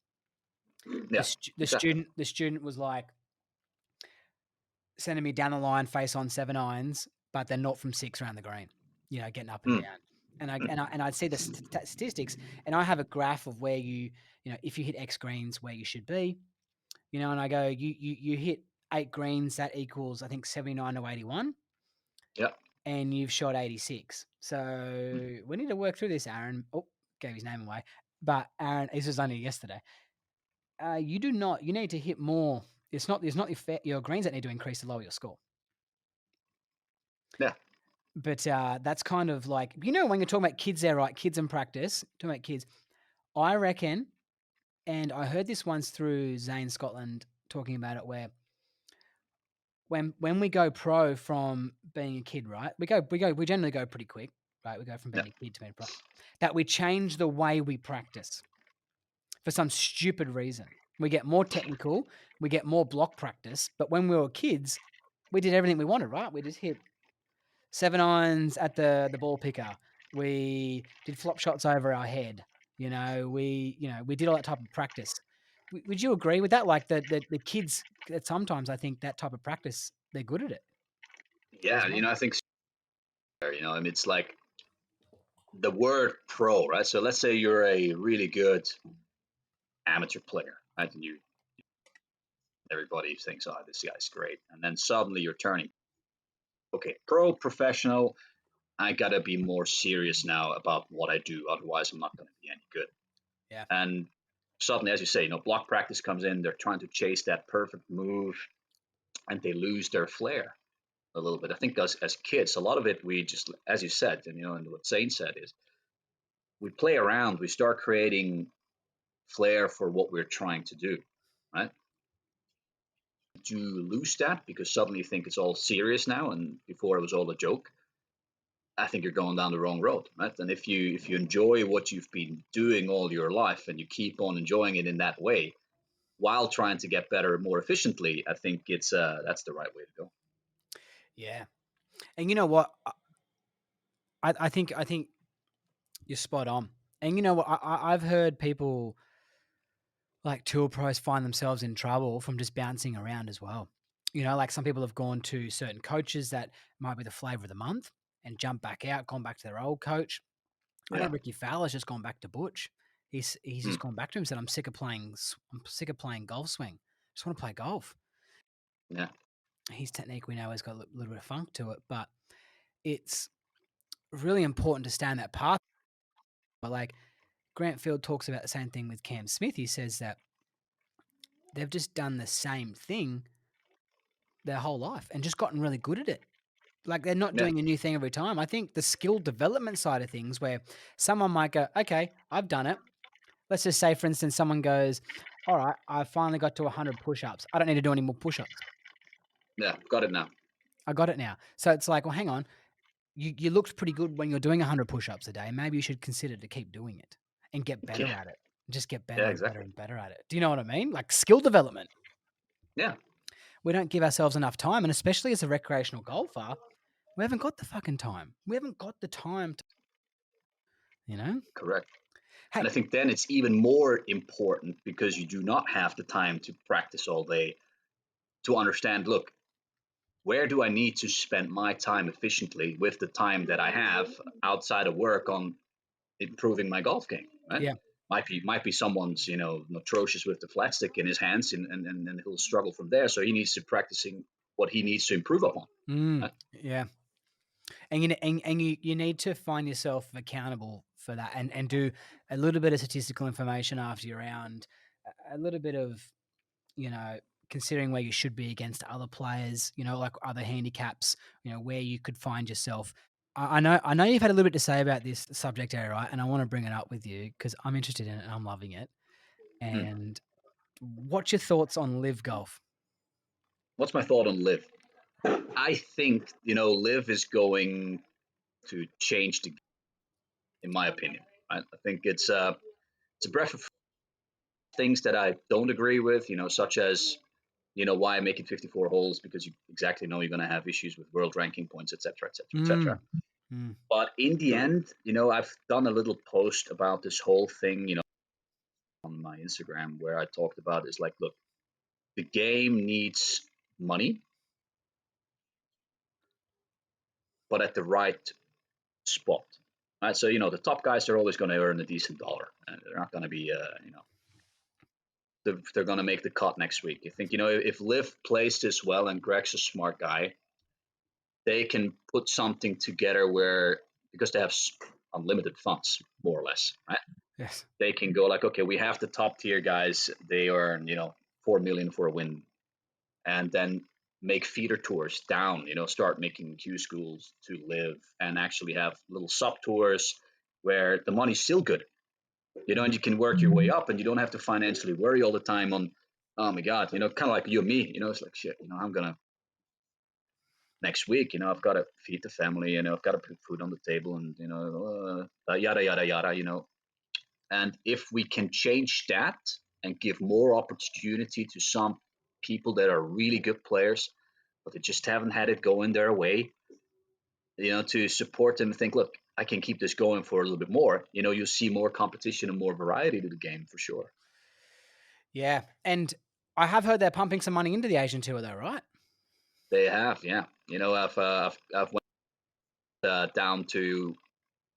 Yeah. Exactly. The student was like, sending me down the line face on 7 irons, but they're not from 6 around the green, getting up and Mm. down. And I'd see the statistics, and I have a graph of where if you hit X greens, where you should be, and I go, you hit 8 greens, that equals, I think, 79 to 81, Yeah. and you've shot 86. So we need to work through this, Aaron. Oh, gave his name away. But Aaron, this was only yesterday. You need to hit more. It's not your greens that need to increase to lower your score. Yeah. But that's kind of like, when you're talking about kids there, right? Kids in practice, talking about kids, I reckon, and I heard this once through Zane Scotland talking about it, where when we go pro from being a kid, right? We generally go pretty quick, right? We go from Yeah. being a kid to being pro. That we change the way we practice for some stupid reason. We get more technical, we get more block practice, but when we were kids, we did everything we wanted, right? We just hit 7 irons at the ball picker. We did flop shots over our head. We did all that type of practice. Would you agree with that? Like the kids, that sometimes I think that type of practice, they're good at it as Yeah. well. I think, and it's like the word pro, right? So let's say you're a really good amateur player, right? And everybody thinks, oh, this guy's great. And then suddenly you're turning, okay, pro, professional. I got to be more serious now about what I do. Otherwise, I'm not going to be any good. Yeah. And suddenly, as you say, block practice comes in. They're trying to chase that perfect move, and they lose their flair a little bit. I think as kids, a lot of it we just, as you said, and what Zane said is, we play around. We start creating flair for what we're trying to do, right? To lose that because suddenly you think it's all serious now, and before it was all a joke. I think you're going down the wrong road, right? And if you enjoy what you've been doing all your life and you keep on enjoying it in that way while trying to get better more efficiently, I think that's the right way to go. Yeah. And you know what? I think you're spot on. And you know what? I've heard people like tour pros find themselves in trouble from just bouncing around as well. Like some people have gone to certain coaches that might be the flavor of the month and jump back out, gone back to their old coach. I know Yeah. Ricky Fowler's just gone back to Butch. He's Hmm. just gone back to him and said, I'm sick of playing golf swing. I just want to play golf. Yeah. His technique, we know, has got a little bit of funk to it, but it's really important to stay on that path. But like Grant Field talks about the same thing with Cam Smith. He says that they've just done the same thing their whole life and just gotten really good at it. Like they're not Yeah. doing a new thing every time. I think the skill development side of things, where someone might go, okay, I've done it. Let's just say, for instance, someone goes, all right, I finally got to 100 push-ups. I don't need to do any more push-ups. Yeah. Got it now. I got it now. So it's like, well, hang on. You looked pretty good when you're doing 100 push-ups a day. Maybe you should consider to keep doing it and get better Yeah. at it. Just get Yeah. better and better Exactly. and better at it. Do you know what I mean? Like skill development. Yeah. We don't give ourselves enough time, and especially as a recreational golfer, we haven't got the fucking time. We haven't got the time to, you know? Correct. And Hey, I think then it's even more important because you do not have the time to practice all day to understand. Look, where do I need to spend my time efficiently with the time that I have outside of work on improving my golf game, right? yeah. Might be someone's atrocious with the flat stick in his hands, and he'll struggle from there. So he needs to practicing what he needs to improve upon. Right? Yeah. And you need to find yourself accountable for that, and do a little bit of statistical information after your round, a little bit of, you know, considering where you should be against other players, like other handicaps, where you could find yourself. I know you've had a little bit to say about this subject area, right? And I want to bring it up with you because I'm interested in it and I'm loving it. Hmm. And what's your thoughts on live golf? What's my thought on live? I think live is going to change in my opinion. Right? I think it's a breath of things that I don't agree with. Such as why make it 54 holes because you exactly know you're going to have issues with world ranking points, etc., etc., etc. Mm, mm, But in the end, I've done a little post about this whole thing, on my Instagram where I talked about is like, look, the game needs money, but at the right spot. Right? So the top guys are always going to earn a decent dollar, and they're not going to be they're going to make the cut next week. I think if Liv plays this well and Greg's a smart guy, they can put something together where, because they have unlimited funds more or less, right? Yes. They can go like, okay, we have the top tier guys. They earn 4 million for a win, and then make feeder tours down. Start making Q schools to Live, and actually have little sub tours where the money's still good. And you can work your way up, and you don't have to financially worry all the time on, oh my god, kind of like you and me. It's like shit. I'm gonna next week. I've got to feed the family. I've got to put food on the table, and yada yada yada. And if we can change that and give more opportunity to some people that are really good players, but they just haven't had it going their way, to support them and think, look, I can keep this going for a little bit more. You'll see more competition and more variety to the game for sure. Yeah. And I have heard they're pumping some money into the Asian tour, though, right? They have, yeah. I've went down to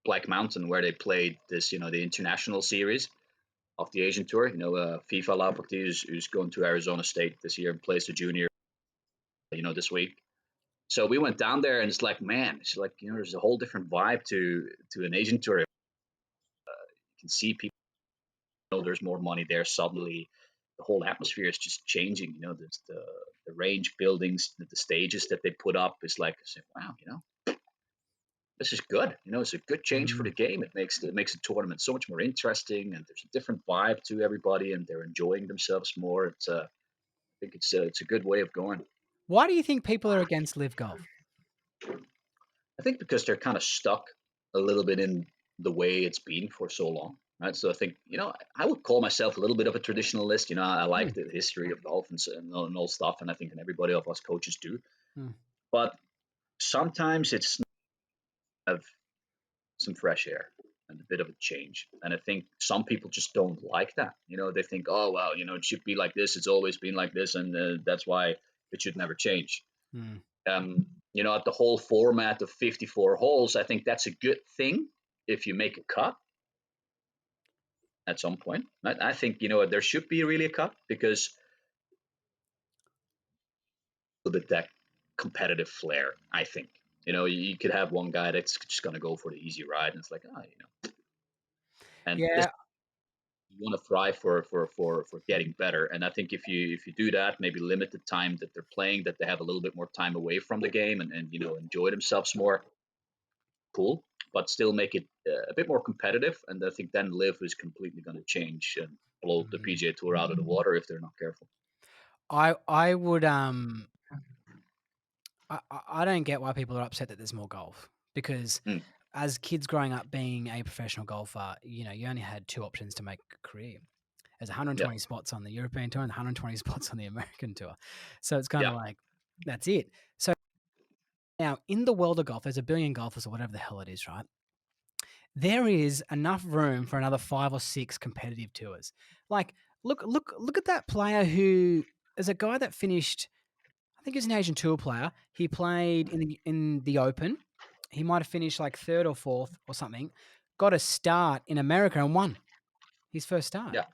Black Mountain where they played this, the international series of the Asian Tour. FIFA Lapakti, who's going to Arizona State this year and plays the junior, this week. So we went down there, and it's like, man, it's like, there's a whole different vibe to an Asian Tour. You can see people, there's more money there suddenly. The whole atmosphere is just changing. There's the range buildings, the stages that they put up is like, I say, wow, this is good. It's a good change for the game. It makes the tournament so much more interesting, and there's a different vibe to everybody, and they're enjoying themselves more. I think it's a good way of going. Why do you think people are against live golf? I think because they're kind of stuck a little bit in the way it's been for so long, right? So I think I would call myself a little bit of a traditionalist. I like Hmm. the history of golf and all stuff, and I think everybody of us coaches do. Hmm. But sometimes it's of some fresh air and a bit of a change. And I think some people just don't like that. They think, oh well, it should be like this. It's always been like this, and that's why it should never change. Hmm. At the whole format of 54 holes, I think that's a good thing if you make a cut at some point. I think there should be really a cut, because a little bit that competitive flair. I think you could have one guy that's just going to go for the easy ride, and it's like, and this, Yeah. you want to thrive for getting better. And I think if you do that, maybe limit the time that they're playing, that they have a little bit more time away from the game, and enjoy themselves more. Cool, but still make it a bit more competitive. And I think then Live is completely going to change and blow the Hmm. PGA Tour out of the water if they're not careful. I would I don't get why people are upset that there's more golf, because Mm, as kids growing up being a professional golfer, you only had two options to make a career. There's yeah, 120 spots on the European tour and 120 spots on the American tour. So it's kind yeah, of like, that's it. So now in the world of golf, there's a billion golfers or whatever the hell it is, right? There is enough room for another 5 or 6 competitive tours. Like, look at that player who there's a guy that finished, I think he's an Asian tour player. He played in the Open. He might have finished like 3rd or 4th or something. Got a start in America and won his first start. yeah,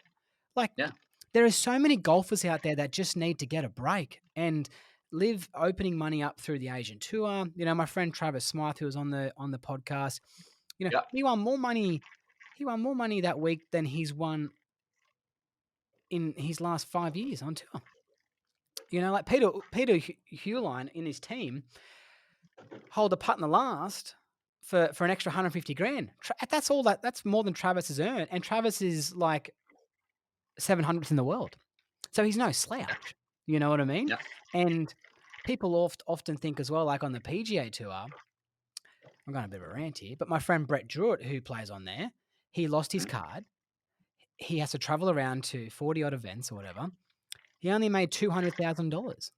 Like, yeah, there are so many golfers out there that just need to get a break and live opening money up through the Asian tour. My friend Travis Smythe, who was on the podcast, yeah, he won more money. He won more money that week than he's won in his last 5 years on tour. Like Peter Hewline in his team hold a putt in the last for an extra 150 grand. That's all that's more than Travis has earned, and Travis is like 700th in the world. So he's no slouch. You know what I mean? yeah, And people often think as well, like on the PGA Tour, I'm going a bit of a rant here, but my friend Brett Druitt, who plays on there, he lost his mm, card. He has to travel around to 40 odd events or whatever. He only made $200,000.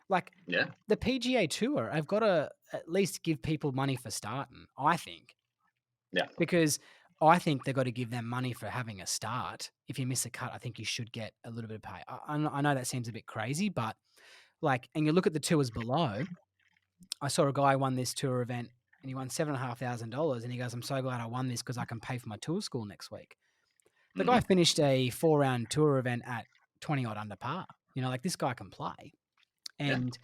Like, yeah, the PGA Tour, I've got to at least give people money for starting, I think, yeah, because I think they've got to give them money for having a start. If you miss a cut, I think you should get a little bit of pay. I know that seems a bit crazy, but and you look at the tours below. I saw a guy won this tour event and he won $7,500. And he goes, "I'm so glad I won this because I can pay for my tour school next week." The guy Hmm. finished a 4-round tour event at 20 odd under par. Like this guy can play. Yeah. And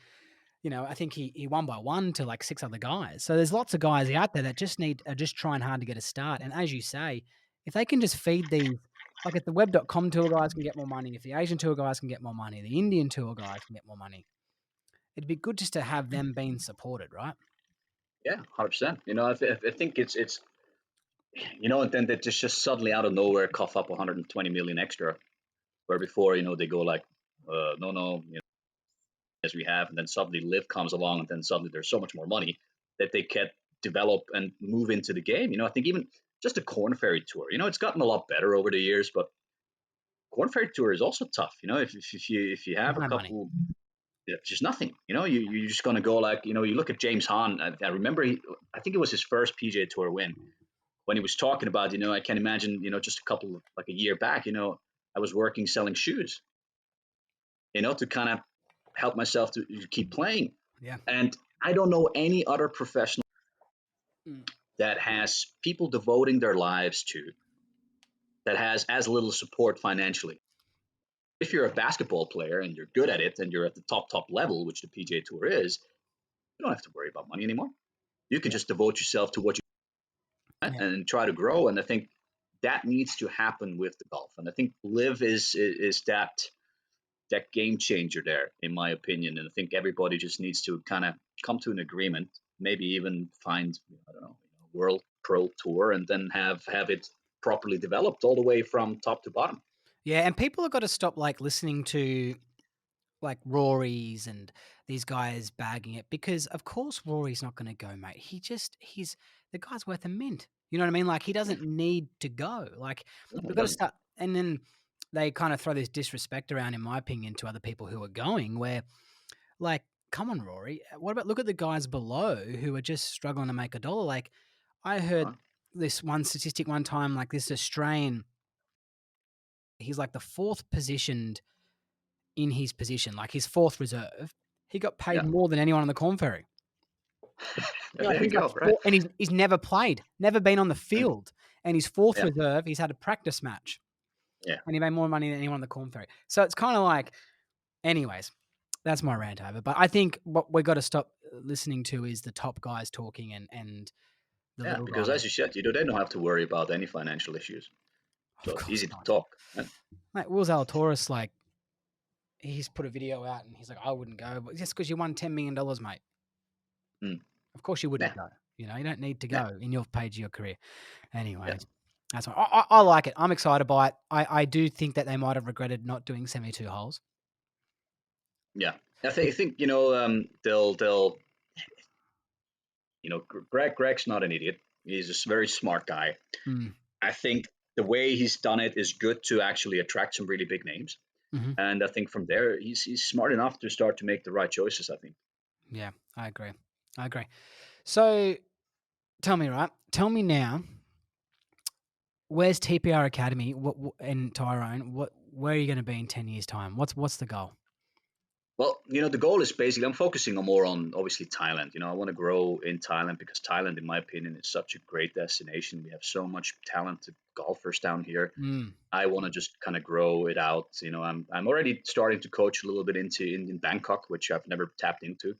I think he won by one to like 6 other guys. So there's lots of guys out there that are just trying hard to get a start. And as you say, if they can just feed these, like if the web.com tour guys can get more money, if the Asian tour guys can get more money, the Indian tour guys can get more money, it'd be good just to have them being supported, right? Yeah, 100%. I think it's and then they just suddenly out of nowhere cough up 120 million extra, where before they go like, no, no, as we have, and then suddenly Live comes along, and then suddenly there's so much more money that they can develop and move into the game. I think even just the Corn Ferry Tour, it's gotten a lot better over the years, but Corn Ferry Tour is also tough. If you There's have a no money. couple, just nothing. You're just gonna go like, you look at James Hahn. I remember I think it was his first PGA Tour win when he was talking about, I can imagine, just a couple of like a year back, I was working selling shoes, to kind of help myself to keep playing. Yeah. And I don't know any other professional Mm. that has people devoting their lives to that has as little support financially. If you're a basketball player and you're good at it and you're at the top level, which the PGA Tour is, you don't have to worry about money anymore. You can Yeah. just devote yourself to what you want Yeah. and try to grow. And I think that needs to happen with the golf. And I think Live is that game changer there, in my opinion. And I think everybody just needs to kind of come to an agreement, maybe even find, I don't know, World Pro Tour, and then have it properly developed all the way from top to bottom. Yeah. And people have got to stop like listening to like Rory's and these guys bagging it because of course Rory's not going to go, mate. He's the guy's worth a mint. You know what I mean? Like he Yeah, doesn't need to go. Like no, we've it got to doesn't. start. And then they kind of throw this disrespect around, in my opinion, to other people who are going. Where like, come on, Rory. What about look at the guys below who are just struggling to make a dollar? Like I heard Huh? this one statistic one time, like this Australian. He's like the fourth positioned in his position, like his fourth reserve, he got paid Yeah, more than anyone on the Corn Ferry. Like there you he's like go. Right. four, and he's never played, never been on the Mm. field, and his fourth Yeah, reserve, he's had a practice match, yeah, and he made more money than anyone on the Corn Ferry. So it's kind of like, anyways, that's my rant over. But I think what we got to stop listening to is the top guys talking and the yeah. little Because guys. as you said, they don't have to worry about any financial issues, Of so it's course easy to not. talk. Right? Like Will Zalatoris, like he's put a video out and he's like, I wouldn't go, but just because you won $10 million, mate. Mm. Of course you wouldn't Yeah, go. You don't need to yeah, go in your page of your career. yeah, Anyways, that's why I like it. I'm excited by it. I do think that they might have regretted not doing 72 holes. yeah. I think Be- I think they'll Greg's not an idiot. He's a very smart guy. Mm, I think the way he's done it is good to actually attract some really big names. mhm. And I think from there, he's smart enough to start to make the right choices. I think. Yeah, I agree. I agree. So tell me, right? Tell me now, where's TPR Academy in Tyrone? Where are you going to be in 10 years' time? What's the goal? Well, the goal is basically I'm focusing on more on obviously Thailand. I want to grow in Thailand because Thailand, in my opinion, is such a great destination. We have so much talented golfers down here. Mm, I want to just kind of grow it out. I'm already starting to coach a little bit in Bangkok, which I've never tapped into.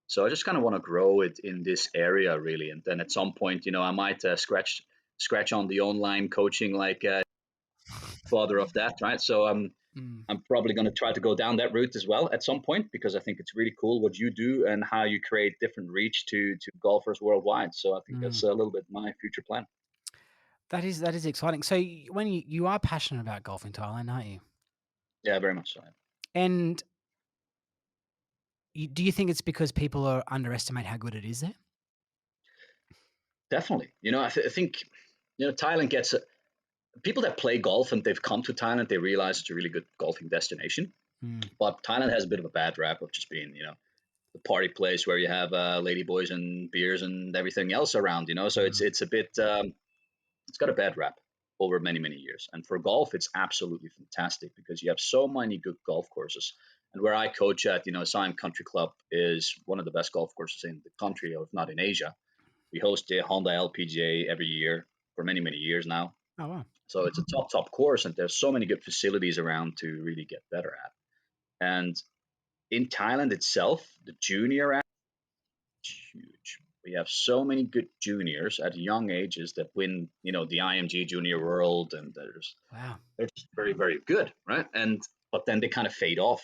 So I just kind of want to grow it in this area really, and then at some point, I might scratch on the online coaching like father of that, right? So mm, I'm probably going to try to go down that route as well at some point because I think it's really cool what you do and how you create different reach to golfers worldwide. So I think mm. that's a little bit my future plan. That is exciting. So when you are passionate about golf in Thailand, aren't you? Yeah, very much so. And do you think it's because people are underestimate how good it is there? Definitely. I think Thailand gets people that play golf and they've come to Thailand. They realize it's a really good golfing destination. Mm, But Thailand has a bit of a bad rap of just being, the party place where you have lady boys and beers and everything else around. So it's mm, it's a bit it's got a bad rap over many years. And for golf, it's absolutely fantastic because you have so many good golf courses. And where I coach at, Siam Country Club is one of the best golf courses in the country, or if not in Asia. We host the Honda LPGA every year for many, many years now. Oh, wow. So it's a top course, and there's so many good facilities around to really get better at. And in Thailand itself, the junior act is huge. We have so many good juniors at young ages that win, the IMG Junior World, and Wow. they're just very, very good, right? And but then they kind of fade off,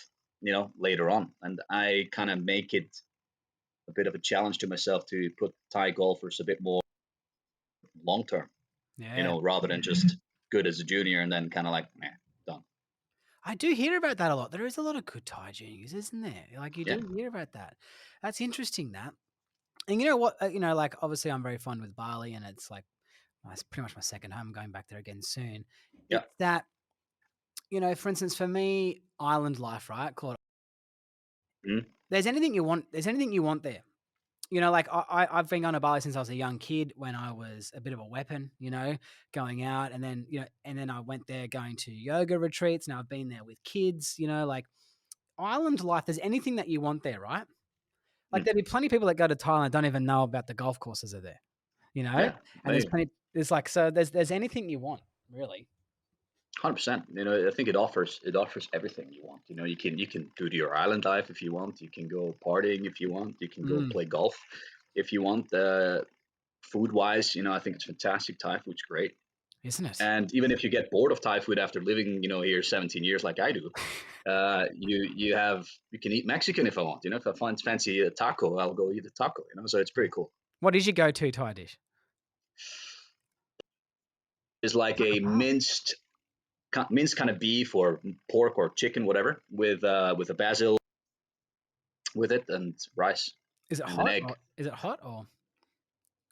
later on. And I kind of make it a bit of a challenge to myself to put Thai golfers a bit more long term, Yeah. rather than just good as a junior and then kind of like, meh, done. I do hear about that a lot. There is a lot of good Thai juniors, isn't there? Like, you Yeah. do hear about that. That's interesting, that. And you know what? Like, obviously, I'm very fond with Bali, and it's like it's pretty much my second home. I'm going back there again soon. Yeah. It's that, for instance, for me, island life, right? Mhm. There's anything you want there. Like I've been going to Bali since I was a young kid when I was a bit of a weapon, going out, and then, and then I went there going to yoga retreats. Now I've been there with kids, like island life. There's anything that you want there, right? Like Mm. there'd be plenty of people that go to Thailand don't even know about the golf courses are there, Yeah. and there's Maybe. plenty. There's anything you want, really. 100%. I think it offers everything you want. You can do your island life if you want. You can go partying if you want. You can go Mm, play golf if you want. Food wise, I think it's fantastic. Thai food's great. isn't it? And even if you get bored of Thai food after living, here 17 years like I do, you can eat Mexican if I want. If I find fancy a taco, I'll go eat a taco. So it's pretty cool. What is your go-to Thai dish? It's like a minced kind of beef or pork or chicken, whatever, with a basil with it and rice Is it and an hot egg. or is it hot or?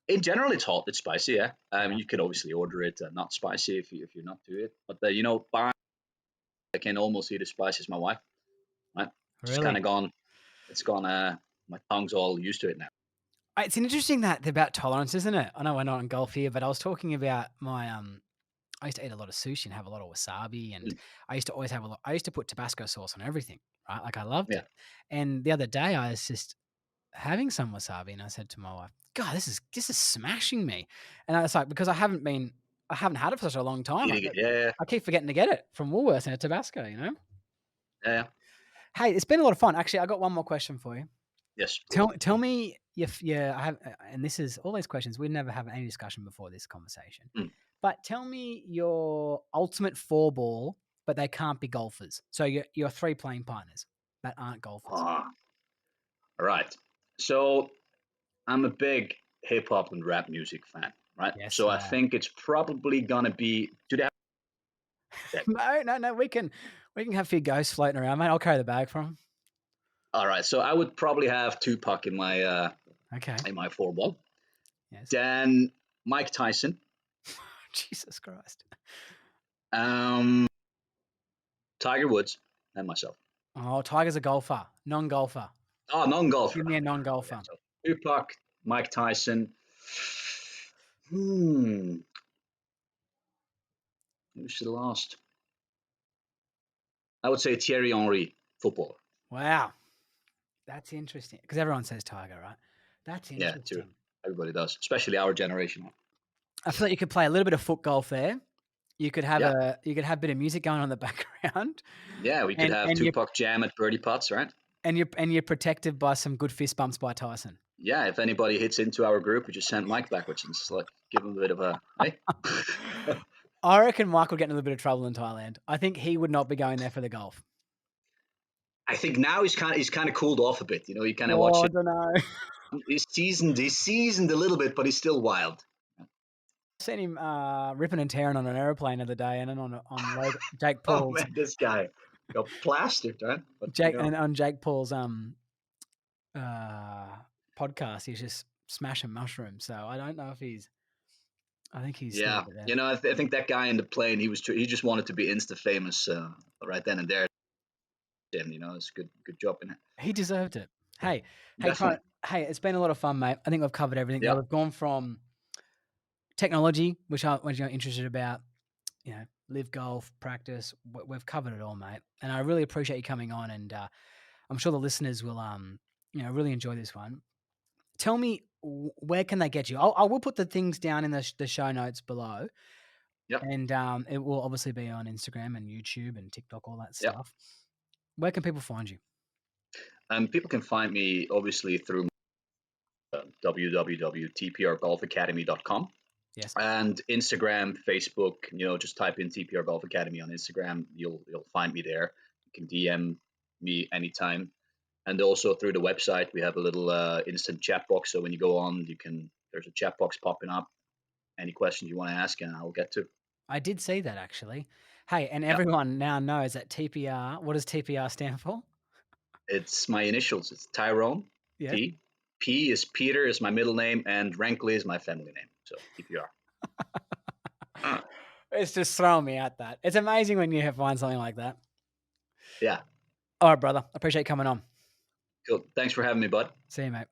In general, it's hot. It's spicy. Yeah. Yeah, You can obviously order it not spicy if you're not to it. But I can almost eat as spicy as my wife. Right. Just kind really. of gone. It's gone. My tongue's all used to it now. It's interesting that about tolerance, isn't it? I know we're not in golf here, but I was talking about my I used to eat a lot of sushi and have a lot of wasabi, and Mm. I used to always have a lot. I used to put Tabasco sauce on everything, right? Like I loved Yeah. it. And the other day, I was just having some wasabi, and I said to my wife, "God, this is smashing me." And I was like, because I haven't had it for such a long time. Eating it. Yeah. Yeah. I keep forgetting to get it from Woolworths and a Tabasco. Yeah. Yeah. Hey, it's been a lot of fun. Actually, I got one more question for you. Yes. Tell me if I have, and this is all these questions. We never have any discussion before this conversation, Mm. but tell me your ultimate four ball, but they can't be golfers. So your three playing partners that aren't golfers. Ah. All right. So I'm a big hip hop and rap music fan. Right. Yes, So I sir. think it's probably gonna be. Do they have that? No. We can have a few ghosts floating around, mate. I'll carry the bag for them. All right. So I would probably have Tupac in my Okay. 4-1. Yes. Then Mike Tyson. Jesus Christ. Um, Tiger Woods and myself. Oh, Tiger's a golfer, non-golfer. Oh, non-golfer. Give me a Yeah, non-golfer. so Tupac, Mike Tyson. Hmm. Who's the last? I would say Thierry Henry, footballer. Wow, that's interesting because everyone says Tiger, right? That's Yeah, too. interesting. Everybody does, especially our generation. I feel like you could play a little bit of foot golf there. Yeah, You could have a bit of music going on in the background, yeah. We could and have and you're Tupac jam at birdie putts, right? and you're protected by some good fist bumps by Tyson. Yeah. If anybody hits into our group, we just send Mike backwards and just like give him a bit of a hey. I reckon Mike would get in a little bit of trouble in Thailand. I think he would not be going there for the golf. I think now he's kind of cooled off a bit. You kind of watch Oh, I it. don't know. He's seasoned a little bit, but he's still wild. Seen him ripping and tearing on an airplane the other day, and then on Jake Oh Paul's man, this guy got plastered, right? But On Jake Paul's uh podcast, he's just smashing mushrooms. So I don't know if he's. I think he's still a yeah, bit there. I think that guy in the plane, he just wanted to be insta famous right then and there. And it's a good job in it. He deserved it. Hey, Definitely. It's been a lot of fun, mate. I think we've covered everything. Yeah. We've gone from technology, which you're interested about, live golf, practice. We've covered it all, mate. And I really appreciate you coming on. And I'm sure the listeners will, really enjoy this one. Tell me, where can they get you? I will put the things down in the show notes below, Yep. and it will obviously be on Instagram and YouTube and TikTok, all that Yep. stuff. Where can people find you? People can find me obviously through www.tprgolfacademy.com Yes, and Instagram, Facebook. Just type in TPR Golf Academy on Instagram. You'll find me there. You can DM me anytime. And also through the website, we have a little instant chat box. So when you go on, there's a chat box popping up. Any questions you want to ask, and I'll get to. I did see that actually. Hey, and Yeah, everyone now knows that TPR. What does TPR stand for? it's my initials. It's Tyrone. Yes. T. P is Peter is my middle name, and Renggli is my family name. So TPR. It's just throwing me at that. It's amazing when you find something like that. Yeah. All right, brother. Appreciate you coming on. Cool. Thanks for having me, bud. See you, mate.